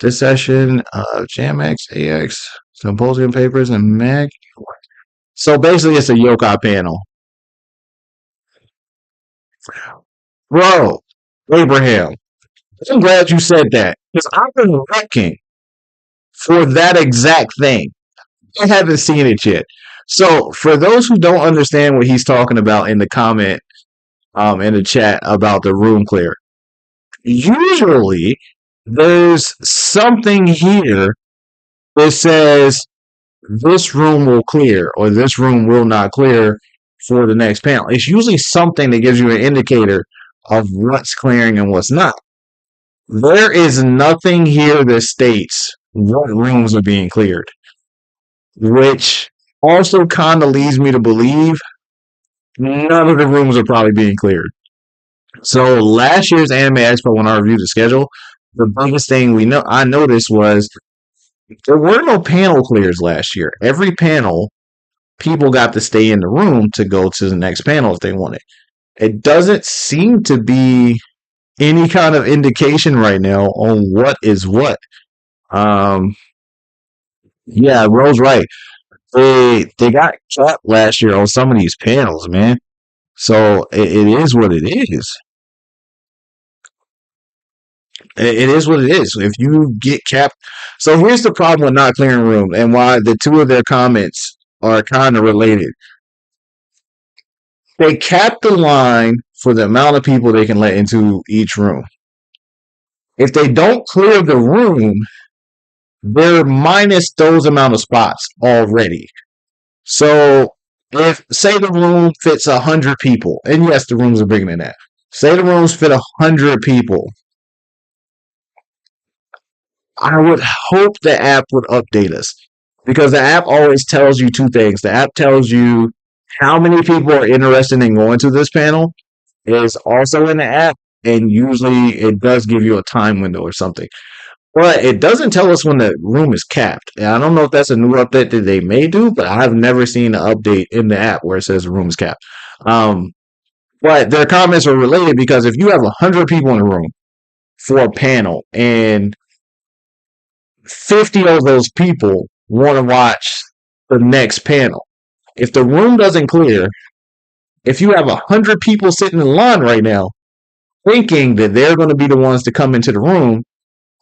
S1: This session, JamX, AX, symposium papers, and Mag. So basically, it's a yokai panel. Bro, Abraham, I'm glad you said that because I've been looking for that exact thing. I haven't seen it yet. So for those who don't understand what he's talking about in the comment, in the chat about the room clear, usually there's something here that says this room will clear or this room will not clear for the next panel. It's usually something that gives you an indicator of what's clearing and what's not. There is nothing here that states what rooms are being cleared, which also kind of leads me to believe none of the rooms are probably being cleared. So last year's Anime Expo, when I reviewed the schedule, the biggest thing I noticed was there were no panel clears last year. Every panel, people got to stay in the room to go to the next panel if they wanted. It doesn't seem to be any kind of indication right now on what is what. Um, yeah, Rose right. They got capped last year on some of these panels, man. So it is what it is. It is what it is. If you get capped, so here's the problem with not clearing room, and why the two of their comments are kind of related. They cap the line for the amount of people they can let into each room. If they don't clear the room, they're minus those amount of spots already. So if say the room fits 100 people, and yes, the rooms are bigger than that. Say the rooms fit 100 people. I would hope the app would update us because the app always tells you two things. The app tells you how many people are interested in going to this panel is also in the app, and usually it does give you a time window or something. But it doesn't tell us when the room is capped. And I don't know if that's a new update that they may do, but I've never seen an update in the app where it says the room is capped. Um, but their comments are related because if you have 100 people in a room for a panel and 50 of those people want to watch the next panel, if the room doesn't clear, if you have 100 people sitting in line right now thinking that they're going to be the ones to come into the room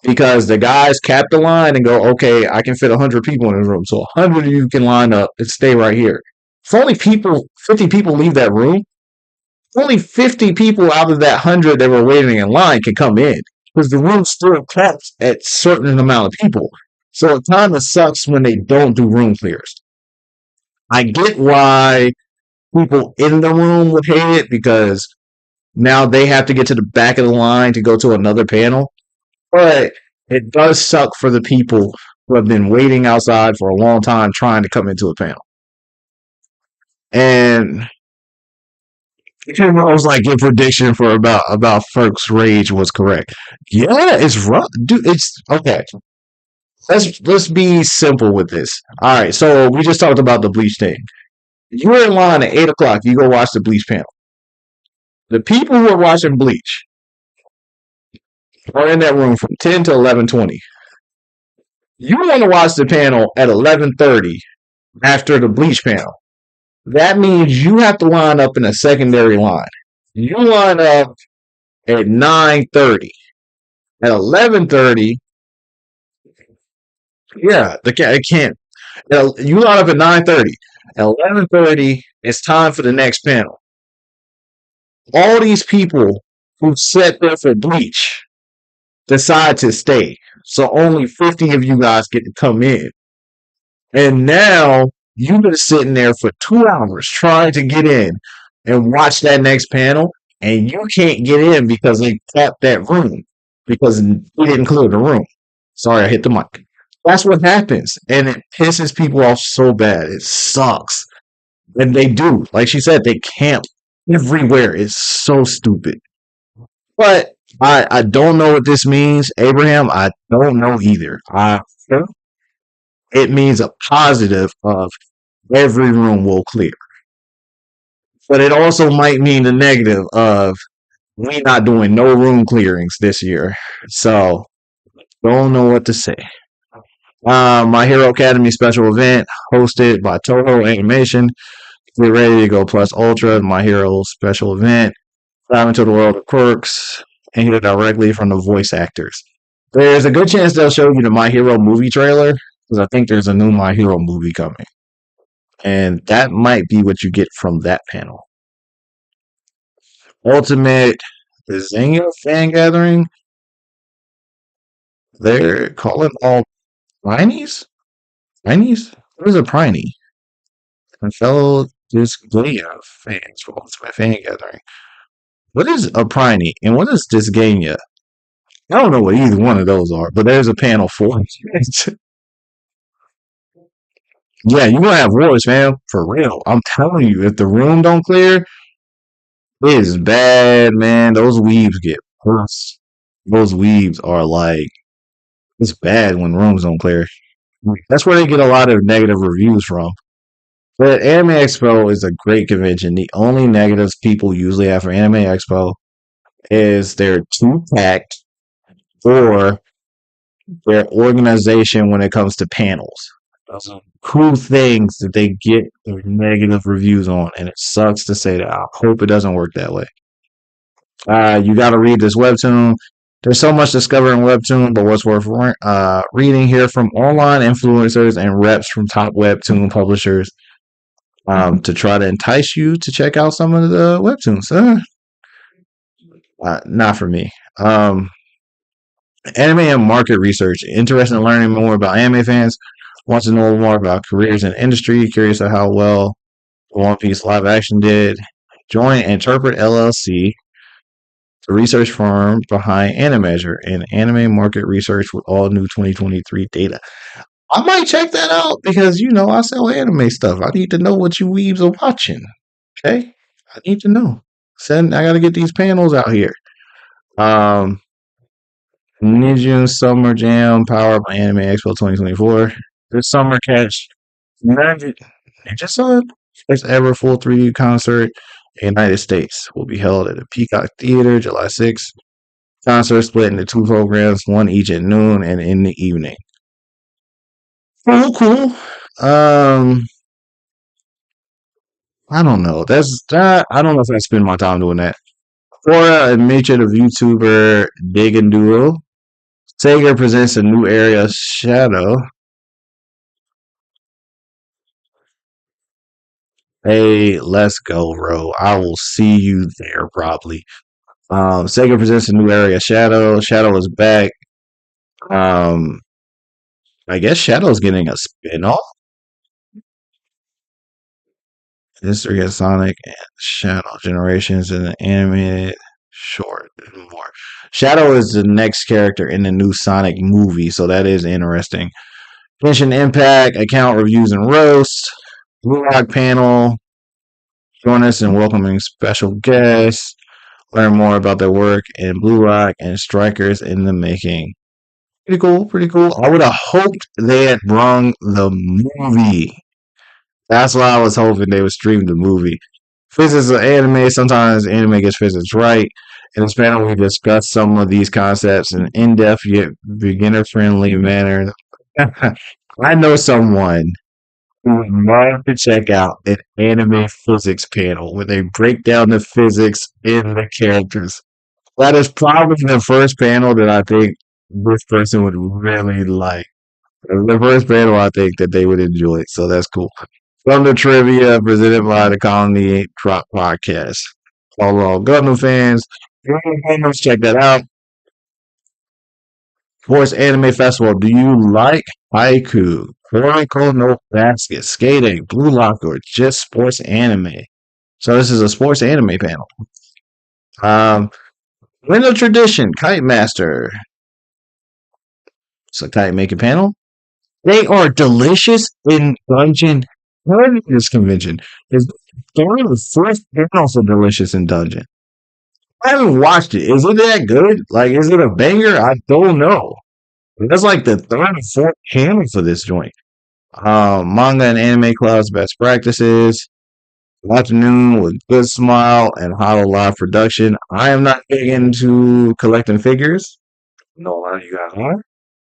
S1: because the guys cap the line and go, okay, I can fit 100 people in the room. So 100 of you can line up and stay right here. If only 50 people leave that room, only 50 people out of that 100 that were waiting in line can come in because the room still caps at certain amount of people. So it kind of sucks when they don't do room clears. I get why people in the room would hate it because now they have to get to the back of the line to go to another panel. But it does suck for the people who have been waiting outside for a long time trying to come into a panel. And I was like, your prediction for about Ferk's rage was correct. Yeah, it's rough, dude. It's okay. Let's be simple with this. All right, so we just talked about the bleach thing. You're in line at 8 o'clock. You go watch the bleach panel. The people who are watching bleach are in that room from 10 to 11:20. You want to watch the panel at 11:30 after the bleach panel. That means you have to line up in a secondary line. You line up at 9:30. At 11:30, yeah, it can't. You line up at 9:30. At 11:30, it's time for the next panel. All these people who sat there for bleach decide to stay. So only 50 of you guys get to come in. And now you've been sitting there for 2 hours trying to get in and watch that next panel, and you can't get in because they tapped that room because we didn't clear the room. Sorry, I hit the mic. That's what happens, and it pisses people off so bad. It sucks. And they do. Like she said, they camp everywhere. It's so stupid. But I don't know what this means, Abraham. I don't know either. It means a positive of every room will clear. But it also might mean the negative of we not doing no room clearings this year. So don't know what to say. My Hero Academy special event hosted by Toho Animation. Get ready to go plus ultra. My Hero special event. Dive into the world of quirks and hear directly from the voice actors. There's a good chance they'll show you the My Hero movie trailer because I think there's a new My Hero movie coming. And that might be what you get from that panel. Ultimate Zinga fan gathering. They're calling all Prinies? Prinies? What is a Priney? And fellow Disgaea fans for Ultimate Fan Gathering. What is a Priney and what is Disgaea? I don't know what either one of those are, but there's a panel for it. Yeah, you're gonna have wars, man. For real. I'm telling you, if the room don't clear, It is bad, man. Those weaves get worse. Those weaves are like it's bad when rooms don't clear. That's where they get a lot of negative reviews from. But Anime Expo is a great convention. The only negatives people usually have for Anime Expo is they're too packed or their organization when it comes to panels. Those are cool things that they get their negative reviews on, and it sucks to say that. I hope it doesn't work that way. You got to read this webtoon. There's so much discovering webtoon, but what's worth reading here from online influencers and reps from top webtoon publishers to try to entice you to check out some of the webtoons. Not for me. Anime and market research. Interested in learning more about anime fans? Wants to know more about careers in industry? Curious of how well One Piece live action did? Join Interpret LLC, the research firm behind Animeasure and anime market research with all new 2023 data. I might check that out because I sell anime stuff. I need to know what you weebs are watching. Okay, I need to know. I got to get these panels out here. Um, Ninja Summer Jam powered by Anime Expo 2024. This summer catch Ninja Sun first ever full 3D concert in the United States will be held at the Peacock Theater July 6th. Concert split into two programs, one each at noon and in the evening. Cool. I don't know. That's that. I don't know if I spend my time doing that. Cora and Mitchell of YouTuber Dig and Duo. Sega presents a new area Shadow. Hey, let's go, bro. I will see you there probably. Sega presents a new area Shadow. Shadow is back. Um, I guess Shadow's getting a spin-off. History of Sonic and Shadow Generations in an animated short and more. Shadow is the next character in the new Sonic movie, so that is interesting. Genshin Impact, account reviews and roasts, Blue Rock panel, join us in welcoming special guests, learn more about their work in Blue Rock and Strikers in the Making. Pretty cool, pretty cool. I would have hoped they had brung the movie. That's why I was hoping they would stream the movie. Physics of anime, sometimes anime gets physics right. In this panel, we discuss some of these concepts in in-depth yet beginner-friendly manner. I know someone who would love to check out an anime physics panel where they break down the physics in the characters. That is probably the first panel that I think this person would really like. The first panel I think that they would enjoy. So that's cool. From the trivia presented by the Colony Drop Podcast. All Gundam fans, let's check that out. Sports Anime Festival. Do you like haiku, Kuroko no basket, skating, blue lock, or just sports anime? So this is a sports anime panel. Window Tradition, Kite Master. It's a kite making panel. They are delicious in Dungeon. What is this convention? Is third or fourth panels are delicious in Dungeon. I haven't watched it. Is it that good? Like, is it a banger? I don't know. That's like the third or fourth panel for this joint. Manga and anime clubs best practices. Afternoon with Good Smile and Hollow Live production. I am not big into collecting figures. No, a lot of you guys are.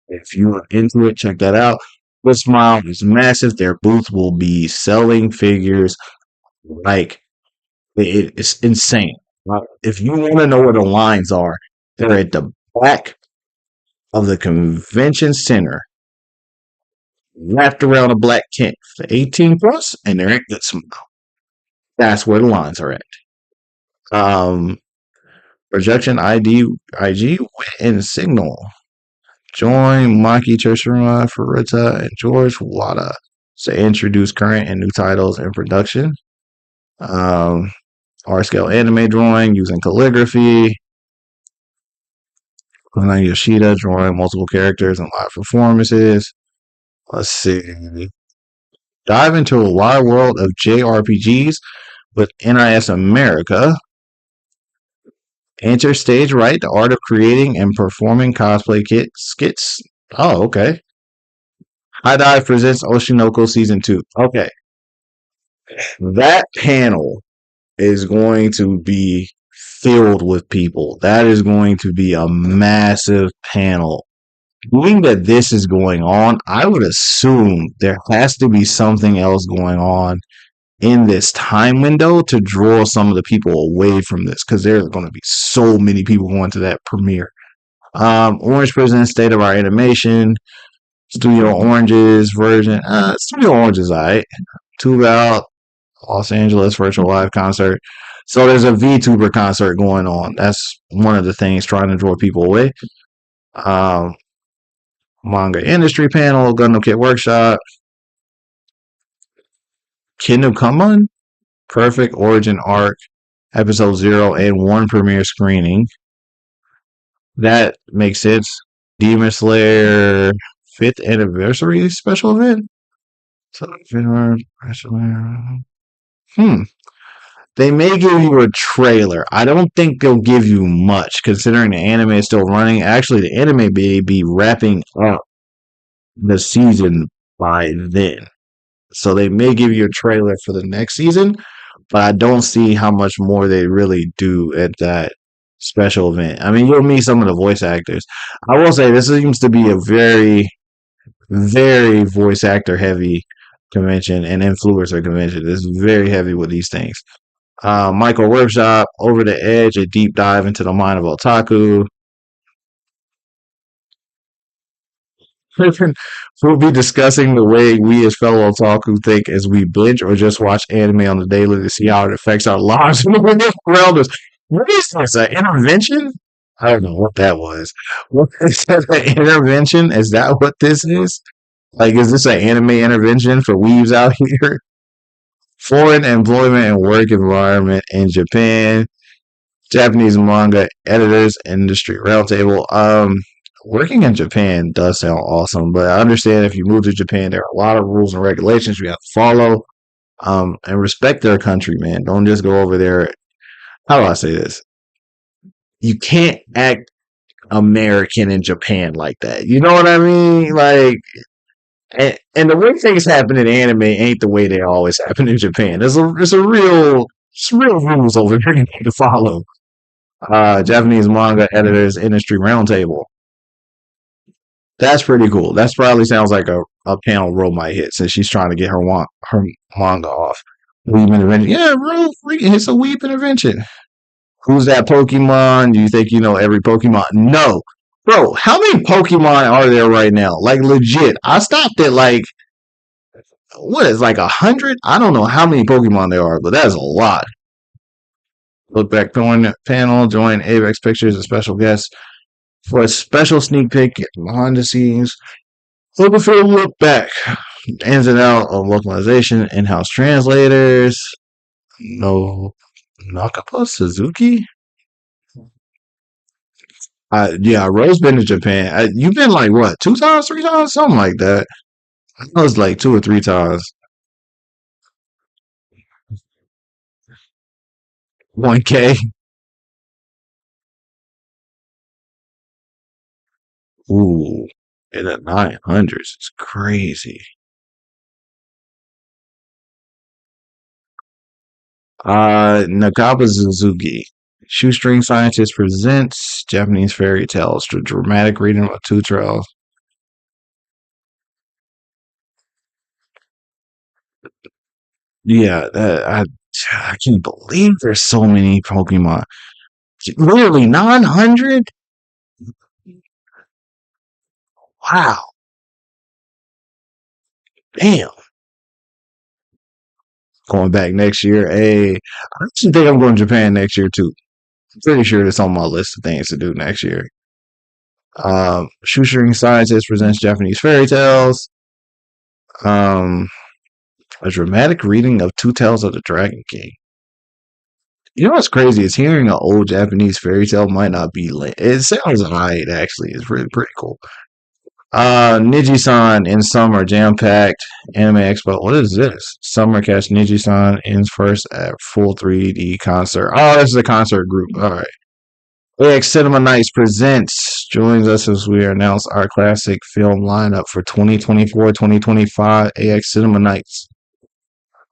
S1: If you are into it, check that out. Good Smile is massive. Their booth will be selling figures like it's insane. If you want to know where the lines are, they're at the back of the convention center, wrapped around a black tent for 18 plus, and they're at Good Smile. That's where the lines are at. Um, Projection IG, Wit, and Signal. Join Maki Tsushima, Furuta, and George Wada to introduce current and new titles in production. R-scale anime drawing using calligraphy. Kunai Yoshida drawing multiple characters and live performances. Let's see. Dive into a wide world of JRPGs with NIS America. Enter stage right, the art of creating and performing cosplay skits. Oh, okay. High Dive presents Oshinoko season 2. Okay. That panel is going to be filled with people. That is going to be a massive panel. Knowing that this is going on, I would assume there has to be something else going on in this time window to draw some of the people away from this because there's going to be so many people going to that premiere. Orange presents State of Our Animation, Studio Orange's version. Studio Orange is alright. Tube Out, Los Angeles virtual live concert. So there's a VTuber concert going on. That's one of the things trying to draw people away. Um, Manga industry panel, Gundam Kit Workshop, Kingdom Come On, Perfect Origin Arc, Episode 0 and 1 premiere screening. That makes sense. Demon Slayer 5th anniversary special event. So, hmm. They may give you a trailer. I don't think they'll give you much, considering the anime is still running. Actually, the anime may be wrapping up the season by then. So they may give you a trailer for the next season, but I don't see how much more they really do at that special event. I mean, you'll meet some of the voice actors. I will say this seems to be a very, very voice actor heavy convention and influencer convention. It's very heavy with these things. Michael Workshop, Over the Edge, a deep dive into the mind of otaku. We'll be discussing the way we as fellow otaku think as we binge or just watch anime on the daily to see how it affects our lives and the around us. What is this? An intervention? I don't know what that was. What is that? An intervention? Is that what this is? Like, is this an anime intervention for weebs out here? Foreign employment and work environment in Japan. Japanese manga editors industry roundtable. Working in Japan does sound awesome, but I understand if you move to Japan, there are a lot of rules and regulations you have to follow. And respect their country, man. Don't just go over there. How do I say this? You can't act American in Japan like that. You know what I mean? Like, and the way things happen in anime ain't the way they always happen in Japan. It's real rules over there you need to follow. Japanese manga editors industry roundtable. That's pretty cool. That's probably sounds like a panel Ro might hit since she's trying to get her manga off. Weeb intervention. Yeah, bro, freaking it's a weeb intervention. Who's that Pokemon? Do you think you know every Pokemon? No. Bro, how many Pokemon are there right now? Like legit. I stopped at like what is like 100? I don't know how many Pokemon there are, but that's a lot. Look back panel, join Avex Pictures, a special guest for a special sneak peek behind the scenes. Cloverfield look back. Ins and out of localization, in-house translators. No Nakapa Suzuki. Yeah, Rose been to Japan. You've been like what, 2 times, 3 times, something like that. I know it's like 2 or 3 times. 1K. Ooh, in the 900s. It's crazy. Nakaba Suzuki. Shoestring Scientist presents Japanese fairy tales. The dramatic reading of two trails. Yeah, I can't believe there's so many Pokemon. Literally 900? Wow. Damn. Going back next year. Hey, I actually think I'm going to Japan next year too. I'm pretty sure it's on my list of things to do next year. Shoestring Scientist presents Japanese fairy tales. Um, a dramatic reading of Two Tales of the Dragon King. You know what's crazy is hearing an old Japanese fairy tale might not be lit. It sounds alright, actually. It's really pretty cool. Niji-san in summer jam packed anime expo. What is this? Summer catch Niji-san ends first at full 3D concert. Oh, this is a concert group. All right. AX Cinema Nights presents joins us as we announce our classic film lineup for 2024-2025 AX Cinema Nights.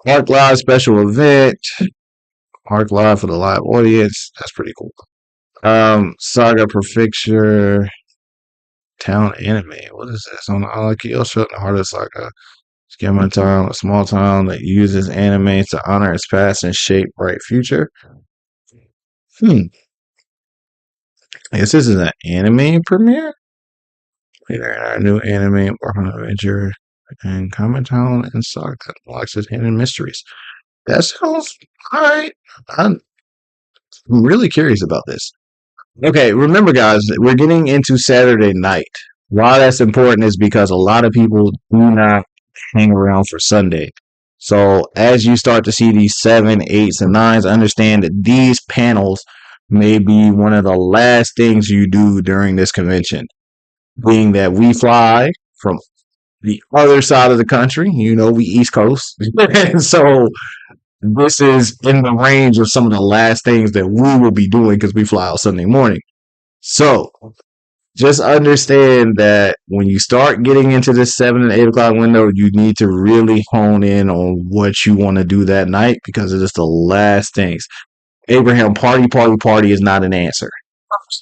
S1: Arc Live special event. Arc Live for the live audience. That's pretty cool. Saga Prefecture Town Anime. What is this? On the Alakio shut in the heart of Saga. Gamma Town, a small town that uses anime to honor its past and shape bright future. Hmm. I guess this is an anime premiere. Later in our new anime Orphan Adventure and Common Town and Saga that unlocks its hidden mysteries. That sounds alright. I'm really curious about this. Okay, remember guys, we're getting into Saturday night. Why that's important is because a lot of people do not hang around for Sunday. So as you start to see these 7, 8s, and 9s, understand that these panels may be one of the last things you do during this convention. Being that we fly from the other side of the country, we East Coast. And so this is in the range of some of the last things that we will be doing because we fly out Sunday morning. So just understand that when you start getting into this 7 and 8 o'clock window, you need to really hone in on what you want to do that night because it is the last things. Abraham, party, party, party is not an answer.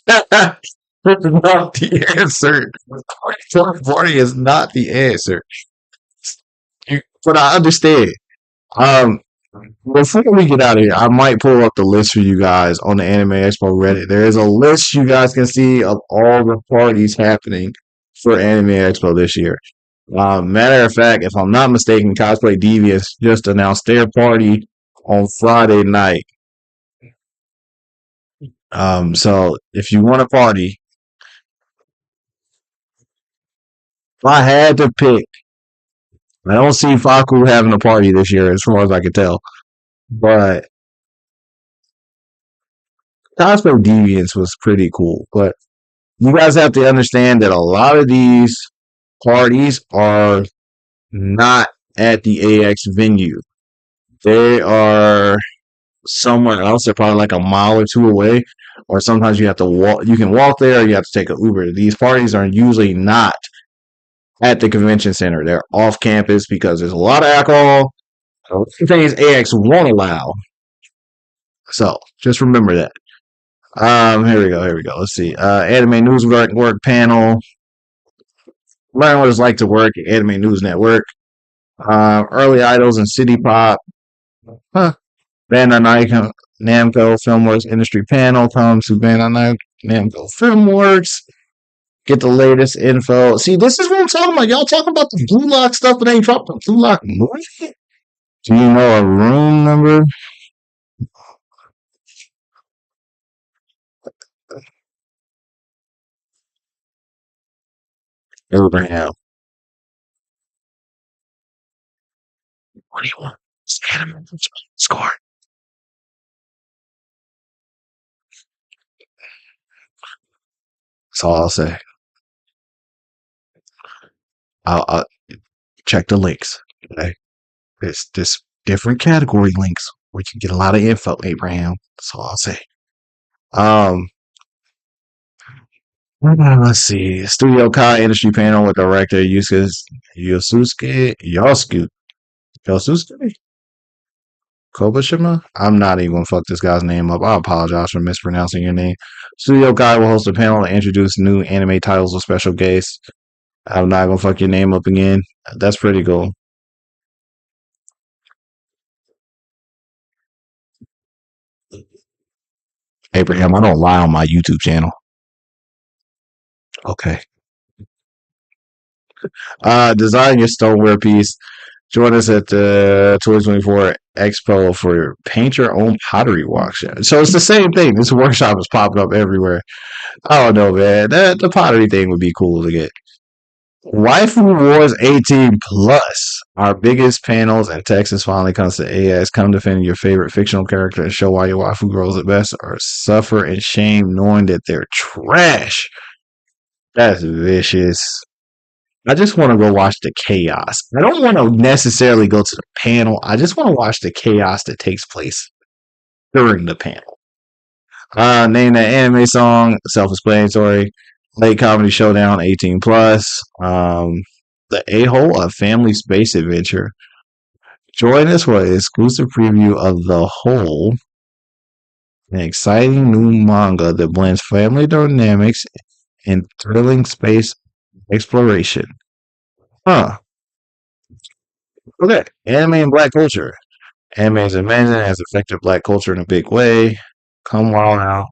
S1: That's not the answer. Party, party, party is not the answer. But I understand. Um, Before we get out of here, I might pull up the list for you guys on the Anime Expo Reddit. There is a list you guys can see of all the parties happening for Anime Expo this year. Matter of fact, if I'm not mistaken, Cosplay Deviants just announced their party on Friday night. So if you want a party, if I had to pick, I don't see Faku having a party this year, as far as I can tell. But Cosplay Deviants was pretty cool. But you guys have to understand that a lot of these parties are not at the AX venue. They are somewhere else. They're probably like a mile or two away. Or sometimes you have to walk. You can walk there, or you have to take an Uber. These parties are usually not at the convention center. They're off campus because there's a lot of alcohol. Things AX won't allow. So just remember that. Here we go. Here we go. Let's see. Anime News Network panel. Learn what it's like to work at Anime News Network. Early Idols and City Pop. Huh. Bandai Namco Filmworks Industry Panel comes to Bandai Namco Filmworks. Get the latest info. See, this is what I'm talking about. Y'all talking about the Blue Lock stuff, but ain't dropped the Blue Lock movie. Do you know a room number? Abraham. What do you want? Score. That's all I'll say. I'll check the links. Okay? There's different category links where you can get a lot of info, Abraham. That's all I'll say. Um, let's see. Studio Kai industry panel with director Yosuke Kobashima. I'm not even gonna fuck this guy's name up. I apologize for mispronouncing your name. Studio Kai will host a panel to introduce new anime titles with special guests. I'm not gonna fuck your name up again. That's pretty cool. Abraham, I don't lie on my YouTube channel. Okay. Design your stoneware piece. Join us at the 2024 Expo for paint your own pottery workshop. So it's the same thing. This workshop is popping up everywhere. I don't know, man. The pottery thing would be cool to get. Waifu Wars 18 Plus. Our biggest panels and Texas finally comes to AS. Come defend your favorite fictional character and show why your waifu grows at best, or suffer in shame knowing that they're trash. That's vicious. I just want to go watch the chaos. I don't want to necessarily go to the panel. I just want to watch the chaos that takes place during the panel. Name that anime song. Self-explanatory. Late comedy showdown. 18 plus. The A Hole, a family space adventure. Join us for an exclusive preview of The Hole, an exciting new manga that blends family dynamics and thrilling space exploration. Huh. Okay. Anime and black culture. Anime is amazing, has affected black culture in a big way. Come wild out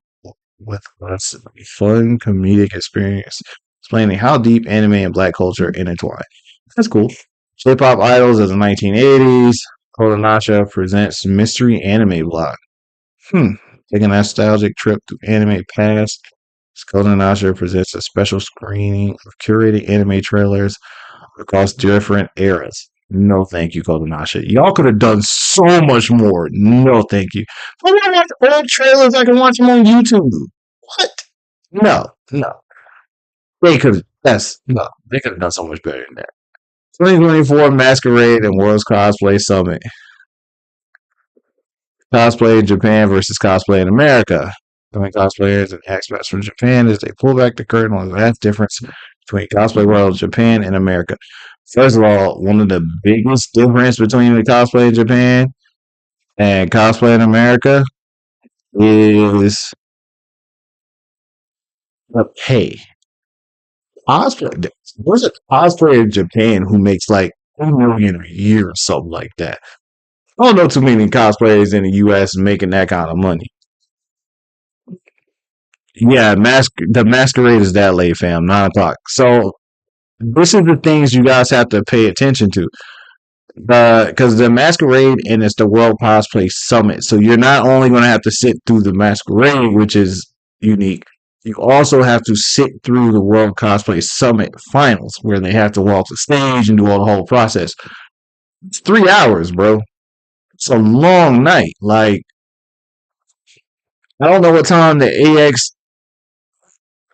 S1: with us. A fun comedic experience explaining how deep anime and black culture intertwine. That's cool. K-pop idols of the 1980s. Kodansha presents mystery anime blog. Take a nostalgic trip through anime past. Golden Asher presents a special screening of curated anime trailers across different eras. No, thank you, Golden Asher. Y'all could have done so much more. No, thank you. Why would I watch old trailers? I can watch them on YouTube. What? No, no. They could have. That's no. They could have done so much better than that. 2024 Masquerade and World's Cosplay Summit. Cosplay in Japan versus cosplay in America. Showing cosplayers and expats from Japan as they pull back the curtain on the vast difference between cosplay world of Japan and America. First of all, one of the biggest difference between the cosplay in Japan and cosplay in America is the pay. Cosplay, there's a cosplayer in Japan who makes like 1 million a year or something like that. I don't know too many cosplayers in the US making that kind of money. Yeah, the masquerade is that late, fam. 9 o'clock. So this is the things you guys have to pay attention to. Because the masquerade and it's the World Cosplay Summit. So you're not only going to have to sit through the masquerade, which is unique. You also have to sit through the World Cosplay Summit finals, where they have to walk the stage and do all the whole process. It's 3 hours, bro. It's a long night. Like I don't know what time the AX.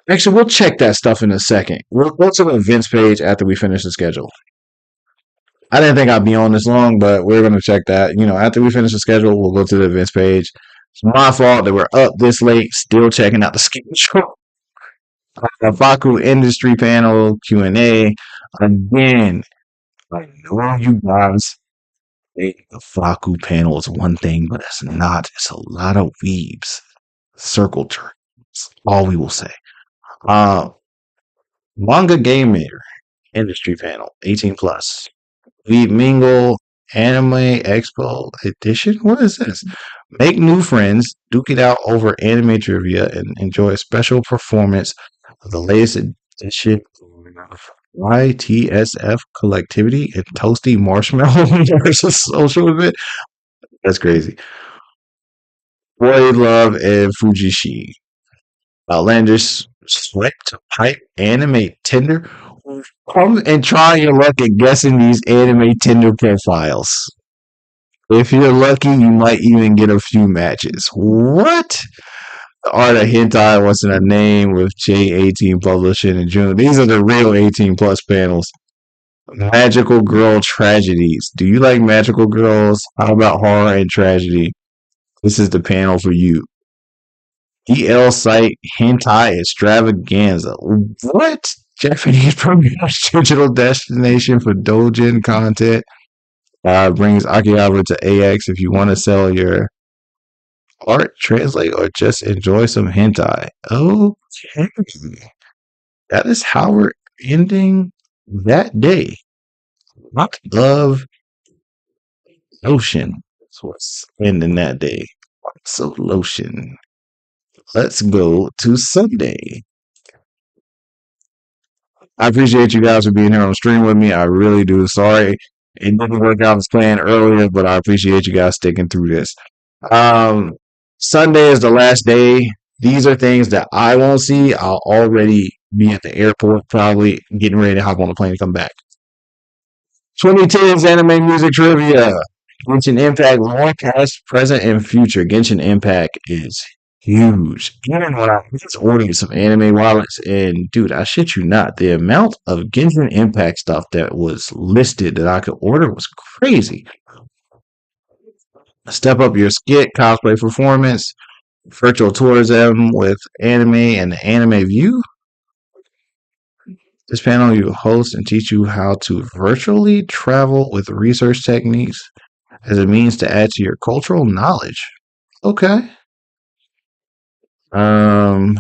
S1: Actually, we'll check that stuff in a second. We'll go to the events page after we finish the schedule. I didn't think I'd be on this long, but we're going to check that. After we finish the schedule, we'll go to the events page. It's my fault that we're up this late, still checking out the schedule. The Faku Industry Panel Q&A. Again, I know you guys think the Faku panel is one thing, but it's not. It's a lot of weebs. Circle jerk. That's all we will say. Uh, Manga Gamer Industry Panel, 18 plus. We Mingle Anime Expo Edition. What is this? Make new friends, duke it out over anime trivia, and enjoy a special performance of the latest edition of YTSF Collectivity and Toasty Marshmallow versus Social Event. That's crazy. Boy Love and Fujishi. Outlandish Sweat to Pipe Anime Tinder. Come and try your luck at guessing these anime Tinder profiles. If you're lucky, you might even get a few matches. What? The Art of Hentai What's in a Name with J18 Publishing in June. These are the real 18 plus panels. Magical Girl Tragedies. Do you like magical girls? How about horror and tragedy? This is the panel for you. EL site Hentai Extravaganza. What? Japanese premier digital destination for doujin content. Brings Akihabara to AX if you want to sell your art, translate, or just enjoy some hentai. Okay. That is how we're ending that day. Lot of lotion. That's what's ending that day. Lots of lotion. Let's go to Sunday. I appreciate you guys for being here on the stream with me. I really do. Sorry it didn't work out as planned earlier, but I appreciate you guys sticking through this. Um, Sunday is the last day. These are things that I won't see. I'll already be at the airport, probably getting ready to hop on the plane and come back. 2010's anime music trivia. Genshin Impact, long past, present, and future. Genshin Impact is huge. Even when I just ordered some anime wallets, and dude, I shit you not, the amount of Genshin Impact stuff that was listed that I could order was crazy. Step up your skit cosplay performance. Virtual tourism with anime and the anime view. This panel you host and teach you how to virtually travel with research techniques as a means to add to your cultural knowledge. Okay. Um,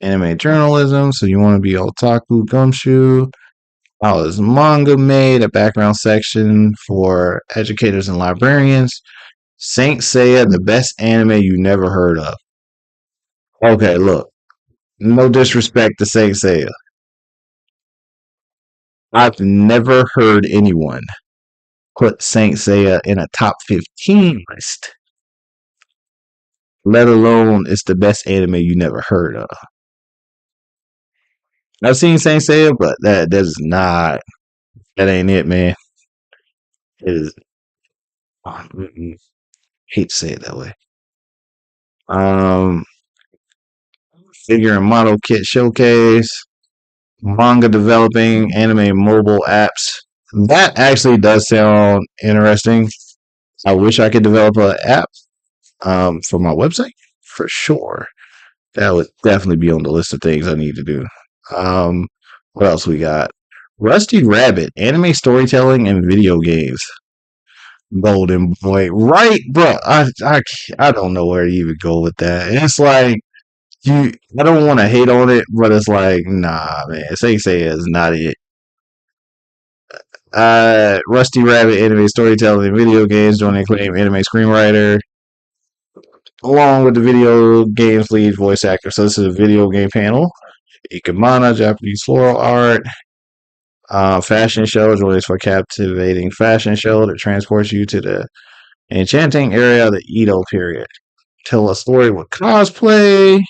S1: Anime journalism. So you want to be otaku gumshoe. How is manga made? A background section for educators and librarians. Saint Seiya, the best anime you never heard of. Okay, look. No disrespect to Saint Seiya. I've never heard anyone put Saint Seiya in a top 15 list, let alone it's the best anime you never heard of. I've seen Saint Seiya, but that's not that ain't it, man. It is. Hate to say it that way. Um, Figure and model kit showcase, manga developing, anime mobile apps. That actually does sound interesting. I wish I could develop an app for my website for sure. That would definitely be on the list of things I need to do. Um, what else we got? Rusty Rabbit, anime storytelling and video games. Golden Boy, right, bro? I don't know where to even go with that. It's like you. I don't want to hate on it, but it's like, nah, man. Say is not it. Rusty Rabbit, anime storytelling and video games, joining acclaimed anime screenwriter, along with the video games lead voice actor. So this is a video game panel. Ikebana, Japanese floral art, fashion show, joys for captivating fashion show that transports you to the enchanting area of the Edo period. Tell a story with cosplay.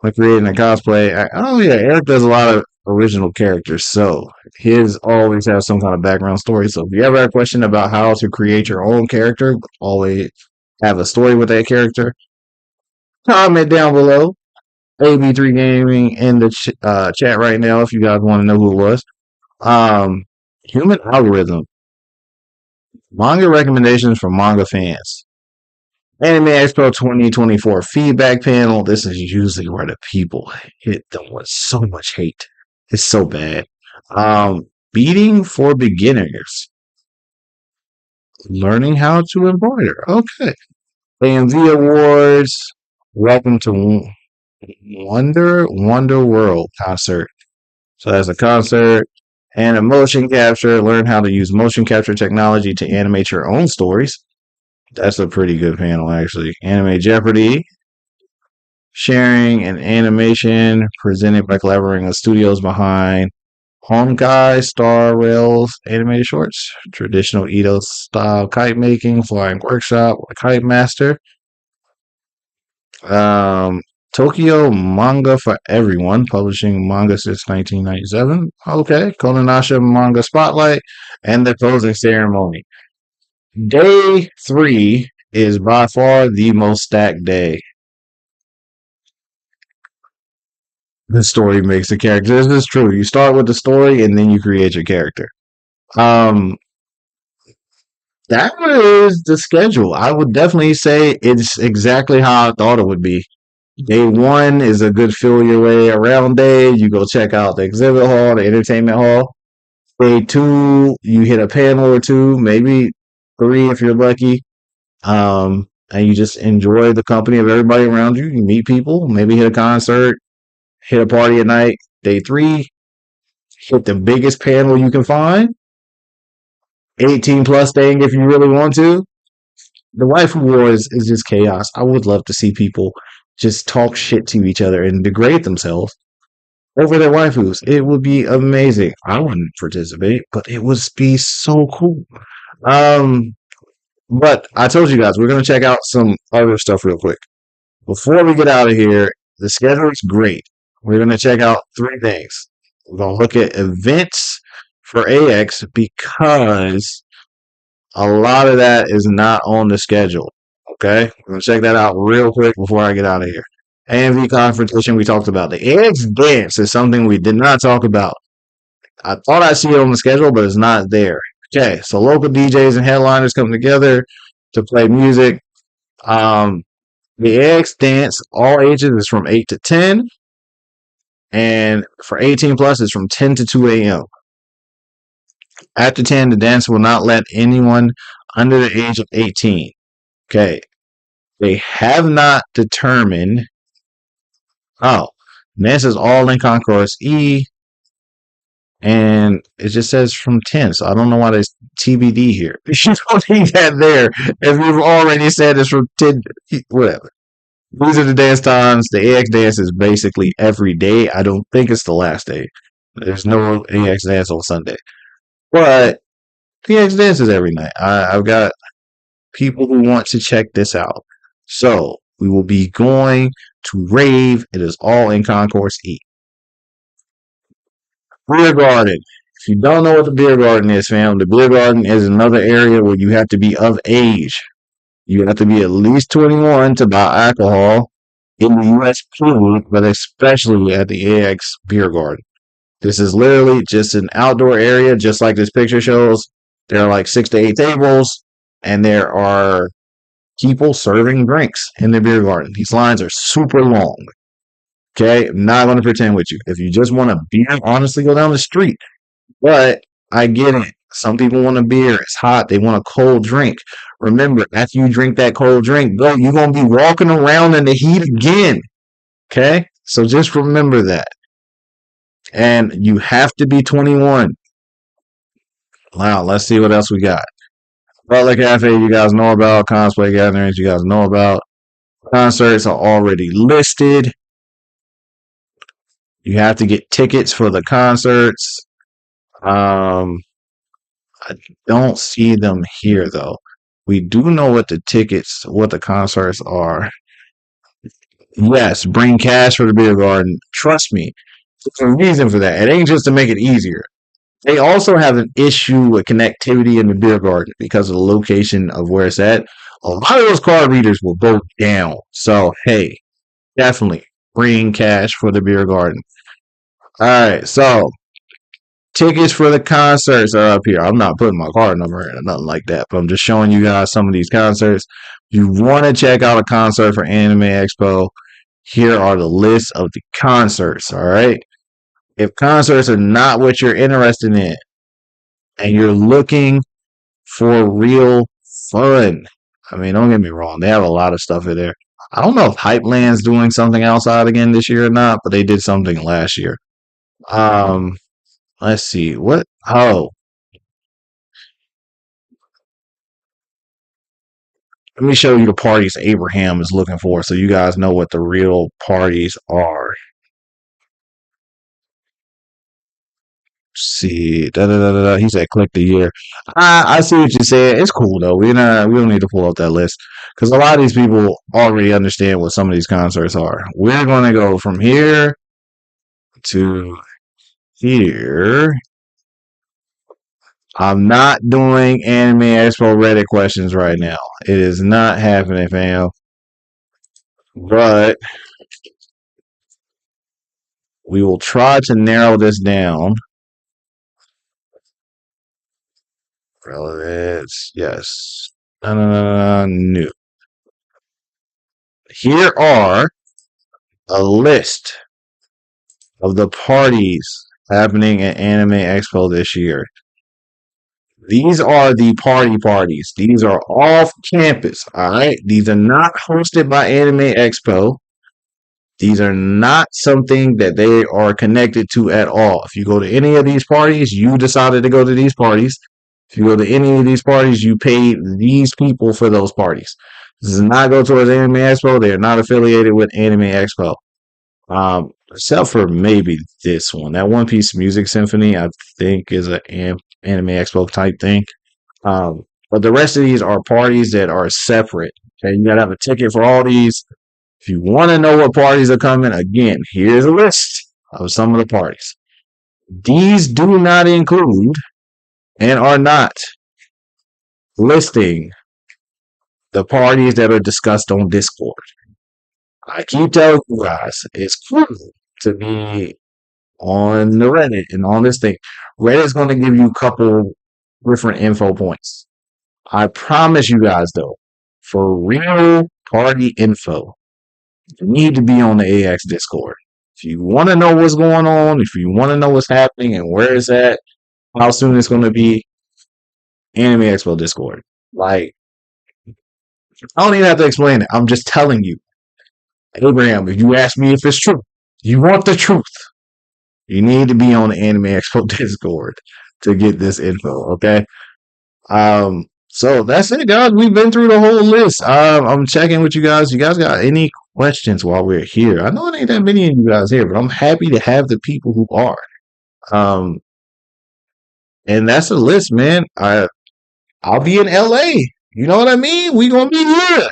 S1: Like creating a cosplay. Oh yeah, Eric does a lot of original characters, so his always has some kind of background story. So if you ever have a question about how to create your own character, always have a story with that character, comment down below. AB3 Gaming in the chat right now if you guys want to know who it was. Um, Human Algorithm. Manga recommendations from manga fans. Anime Expo 2024 feedback panel. This is usually where the people hit them with so much hate. It's so bad. Beating for beginners. Learning how to embroider. Okay. AMV Awards. Welcome to Wonder World concert. So that's a concert and a motion capture. Learn how to use motion capture technology to animate your own stories. That's a pretty good panel, actually. Anime Jeopardy. Sharing and animation presented by collaborating with studios behind Honkai Star Rails animated shorts. Traditional Edo style kite making, flying workshop, kite master. Um, Tokyo Manga for Everyone, publishing manga since 1997. Okay, Kononasha Manga Spotlight, and the closing ceremony. Day 3 is by far the most stacked day. The story makes a character. This is true. You start with the story and then you create your character. Um, that is the schedule. I would definitely say it's exactly how I thought it would be. Day 1 is a good feel your way around day. You go check out the exhibit hall, the entertainment hall. Day 2, you hit a panel or two, maybe 3 if you're lucky. And you just enjoy the company of everybody around you. You meet people, maybe hit a concert, hit a party at night. Day 3, hit the biggest panel you can find. 18 plus thing if you really want to. The waifu war is just chaos. I would love to see people just talk shit to each other and degrade themselves over their waifus. It would be amazing. I wouldn't participate, but it would be so cool. Um, but I told you guys we're gonna check out some other stuff real quick. Before we get out of here, the schedule is great. We're gonna check out 3 things. We're gonna look at events for AX because a lot of that is not on the schedule. Okay, we're gonna check that out real quick before I get out of here. AMV confrontation we talked about. The AX dance is something we did not talk about. I thought I see it on the schedule, but it's not there. Okay, so local DJs and headliners come together to play music. Um, The X dance, all ages is from 8 to 10, and for 18 plus is from 10 to 2 a.m. After 10, the dance will not let anyone under the age of 18. Okay. They have not determined. Oh, dance is all in concourse E, and it just says from 10. So I don't know why there's TBD here. You don't need that there. If you've already said it's from 10, whatever. These are the dance times. The AX dance is basically every day. I don't think it's the last day. There's no AX dance on Sunday. But the AX dance is every night. I've got people who want to check this out. So we will be going to rave. It is all in Concourse E. Beer garden. If you don't know what the beer garden is, fam, the beer garden is another area where you have to be of age. You have to be at least 21 to buy alcohol in the U.S. period, but especially at the AX beer garden. This is literally just an outdoor area, just like this picture shows. There are like 6 to 8 tables, and there are people serving drinks in the beer garden. These lines are super long. Okay, I'm not going to pretend with you. If you just want a beer, honestly, go down the street. But I get it. Some people want a beer. It's hot. They want a cold drink. Remember, after you drink that cold drink, go. You're going to be walking around in the heat again. Okay? So just remember that. And you have to be 21. Wow, let's see what else we got. Butler Cafe, you guys know about. Cosplay gatherings, you guys know about. Concerts are already listed. You have to get tickets for the concerts. I don't see them here though. We do know what the concerts are. Yes, bring cash for the beer garden. Trust me, there's a reason for that. It ain't just to make it easier. They also have an issue with connectivity in the beer garden because of the location of where it's at. A lot of those card readers will go down. So hey, definitely bring cash for the beer garden. All right, so tickets for the concerts are up here. I'm not putting my card number in or nothing like that, but I'm just showing you guys some of these concerts. If you want to check out a concert for Anime Expo, here are the lists of the concerts. All right. If concerts are not what you're interested in and you're looking for real fun, I mean, don't get me wrong, they have a lot of stuff in there. I don't know if Hype Land's doing something outside again this year or not, but they did something last year. Um, let's see. What? Oh, let me show you the parties Abraham is looking for so you guys know what the real parties are. See, da da da da. He said, "Click the year." I see what you said. It's cool though. We don't need to pull up that list because a lot of these people already understand what some of these concerts are. We're going to go from here to here. I'm not doing Anime Expo Reddit questions right now. It is not happening, fam. But we will try to narrow this down. Relevance, yes. No. Here are a list of the parties happening at Anime Expo this year. These are the parties. These are off campus, all right? These are not hosted by Anime Expo. These are not something that they are connected to at all. If you go to any of these parties, you decided to go to these parties. If you go to any of these parties, you paid these people for those parties. This does not go towards Anime Expo. They are not affiliated with Anime Expo. Except for maybe this one. That One Piece Music Symphony, I think, is an Anime Expo type thing. But the rest of these are parties that are separate. Okay, you gotta have a ticket for all these. If you want to know what parties are coming, again, here's a list of some of the parties. These do not include and are not listing the parties that are discussed on Discord. I keep telling you guys, it's cool to be on the Reddit and on this thing. Reddit's going to give you a couple different info points. I promise you guys, though, for real party info, you need to be on the AX Discord. If you want to know what's going on, if you want to know what's happening and where it's at, how soon it's going to be, Anime Expo Discord. Like, I don't even have to explain it. I'm just telling you. Abraham, if you ask me if it's true, you want the truth, you need to be on the Anime Expo Discord to get this info, okay? So that's it, guys. We've been through the whole list. I'm checking with you guys. You guys got any questions while we're here? I know it ain't that many of you guys here, but I'm happy to have the people who are. Um, and that's the list, man. I'll be in LA. You know what I mean? We gonna be here.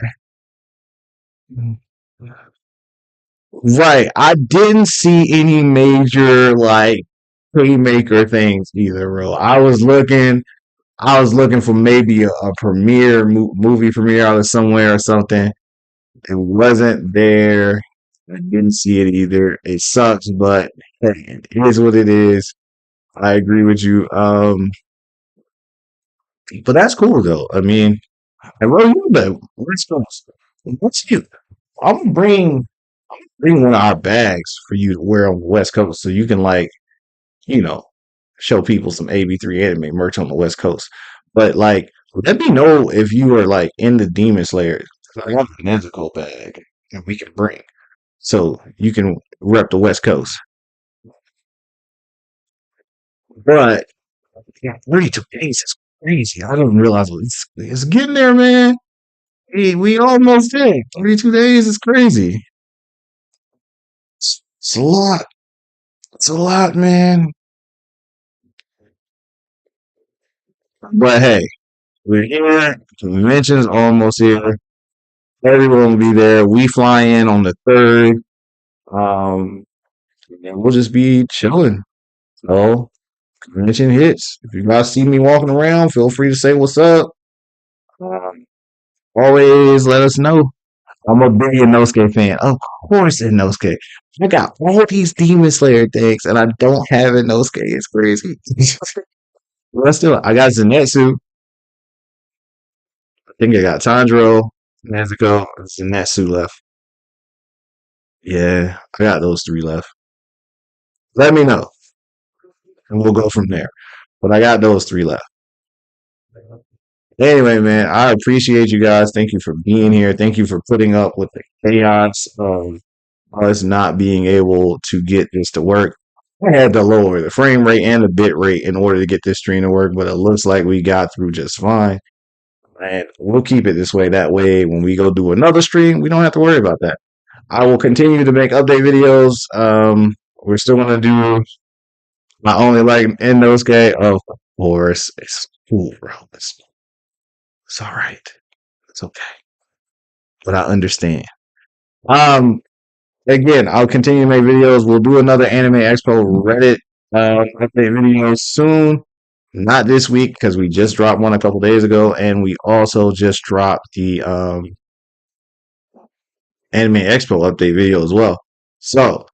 S1: Right. I didn't see any major like playmaker things either, bro. I was looking for maybe a premiere movie premiere out of somewhere or something. It wasn't there. I didn't see it either. It sucks, but hey, it is what it is. I agree with you. But that's cool though. I mean, and where you live? Where's Coast? What's you? I'm gonna bring one of our bags for you to wear on the West Coast, so you can like you know show people some AB3 anime merch on the West Coast. But like, let me know if you are like in the Demon Slayer. 'Cause I got a Nezuko bag, and we can bring so you can rep the West Coast. But yeah, 32 days is crazy. I didn't realize it's getting there, man. Hey, we almost there. 32 days is crazy. It's a lot. It's a lot, man. But hey, we're here. Convention's almost here. Everyone will be there. We fly in on the 3rd. Um, and we'll just be chilling. So, convention hits. If you guys see me walking around, feel free to say what's up. Um, always let us know. I'm a big Inosuke fan. Of course, Inosuke. I got all these Demon Slayer things, and I don't have Inosuke. It's crazy. But still, I got Zenetsu. I think I got Tanjiro, Nezuko, and Zenetsu left. Yeah, I got those 3 left. Let me know, and we'll go from there. But I got those 3 left. Anyway, man, I appreciate you guys. Thank you for being here. Thank you for putting up with the chaos of us not being able to get this to work. I had to lower the frame rate and the bit rate in order to get this stream to work, but it looks like we got through just fine. And we'll keep it this way. That way, when we go do another stream, we don't have to worry about that. I will continue to make update videos. We're still gonna do my only like Inosuke. Of course, it's cool, bro. It's all right. It's okay. But I understand. Um, Again, I'll continue to make videos. We'll do another Anime Expo Reddit update video soon. Not this week because we just dropped one a couple days ago, and we also just dropped the Anime Expo update video as well. So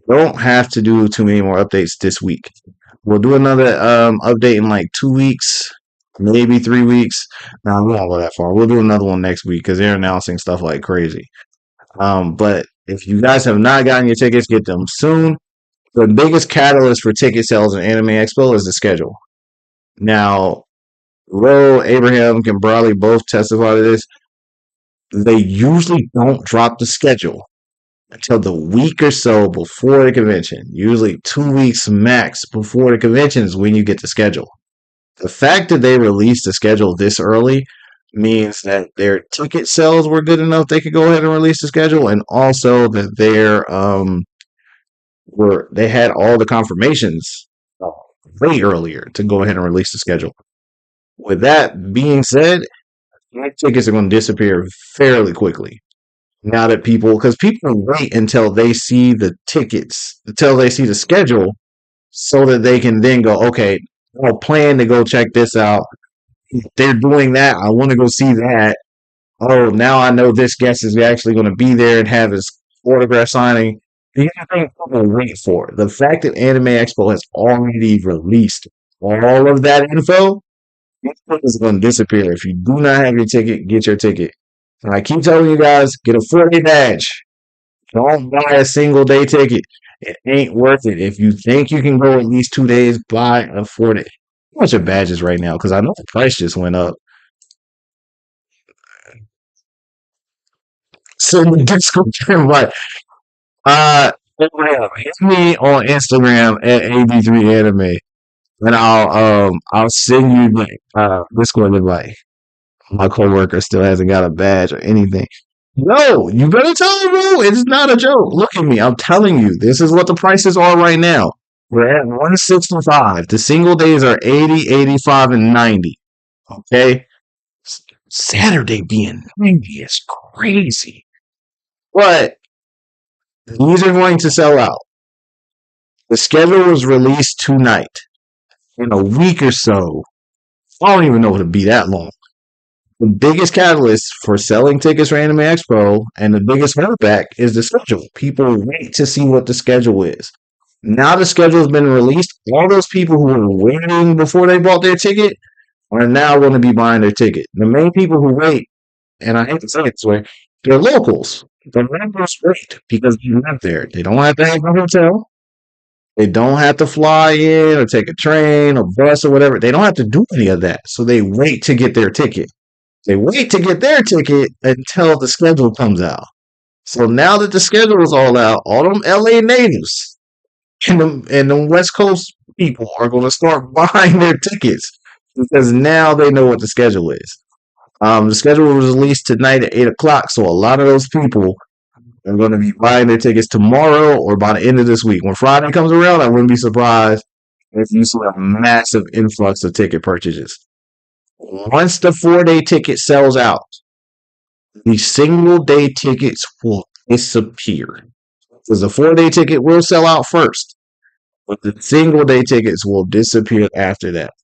S1: don't have to do too many more updates this week. We'll do another update in like 2 weeks, maybe 3 weeks. No, we won't go that far. We'll do another one next week because they're announcing stuff like crazy. But if you guys have not gotten your tickets, get them soon. The biggest catalyst for ticket sales in Anime Expo is the schedule. Now, Ro, Abraham can probably both testify to this. They usually don't drop the schedule until the week or so before the convention. Usually 2 weeks max before the convention is when you get the schedule. The fact that they released the schedule this early means that their ticket sales were good enough they could go ahead and release the schedule, and also that they had all the confirmations way earlier to go ahead and release the schedule. With that being said, tickets are going to disappear fairly quickly. Now that because people wait until they see the tickets, until they see the schedule, so that they can then go, okay, I'll plan to go check this out. They're doing that. I want to go see that. Oh, now I know this guest is actually going to be there and have his autograph signing. These are things people wait for. The fact that Anime Expo has already released all of that info, this thing is going to disappear. If you do not have your ticket, get your ticket. And I keep telling you guys, get a 4-day badge. Don't buy a single day ticket. It ain't worth it. If you think you can go at least 2 days, buy a 4-day. How much are badges right now? Because I know the price just went up. So the Discord invite. Instagram. Hit me on Instagram at AB3Anime, and I'll send you the Discord invite. My coworker still hasn't got a badge or anything. No, you better tell him, bro. It's not a joke. Look at me. I'm telling you, this is what the prices are right now. We're at 165. The single days are 80, 85, and 90. Okay? Saturday being 90 is crazy. But these are going to sell out. The schedule was released tonight. In a week or so, I don't even know if it'll be that long. The biggest catalyst for selling tickets for Anime Expo and the biggest holdback is the schedule. People wait to see what the schedule is. Now the schedule has been released. All those people who were waiting before they bought their ticket are now going to be buying their ticket. The main people who wait, and I hate to say it this way, they're locals. The locals wait because they live there. They don't have to have a hotel. They don't have to fly in or take a train or bus or whatever. They don't have to do any of that. So they wait to get their ticket. They wait to get their ticket until the schedule comes out. So now that the schedule is all out, all them LA natives and the West Coast people are going to start buying their tickets because now they know what the schedule is. The schedule was released tonight at 8 o'clock, so a lot of those people are going to be buying their tickets tomorrow or by the end of this week. When Friday comes around, I wouldn't be surprised if you see a massive influx of ticket purchases. Once the 4-day ticket sells out, the single day tickets will disappear. Because the 4-day ticket will sell out first, but the single day tickets will disappear after that.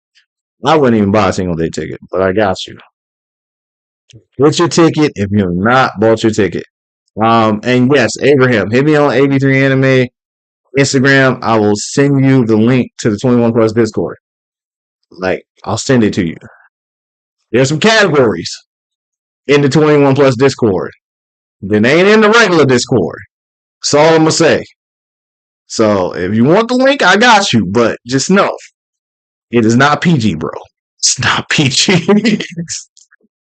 S1: I wouldn't even buy a single day ticket, but I got you. Get your ticket if you have not bought your ticket. And yes, Abraham, hit me on AB3 Anime Instagram. I will send you the link to the 21 Plus Discord. Like, I'll send it to you. There's some categories in the 21 Plus Discord. They ain't in the regular Discord. That's all I'm gonna say. So if you want the link, I got you. But just know, it is not PG, bro. It's not PG.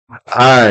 S1: All right.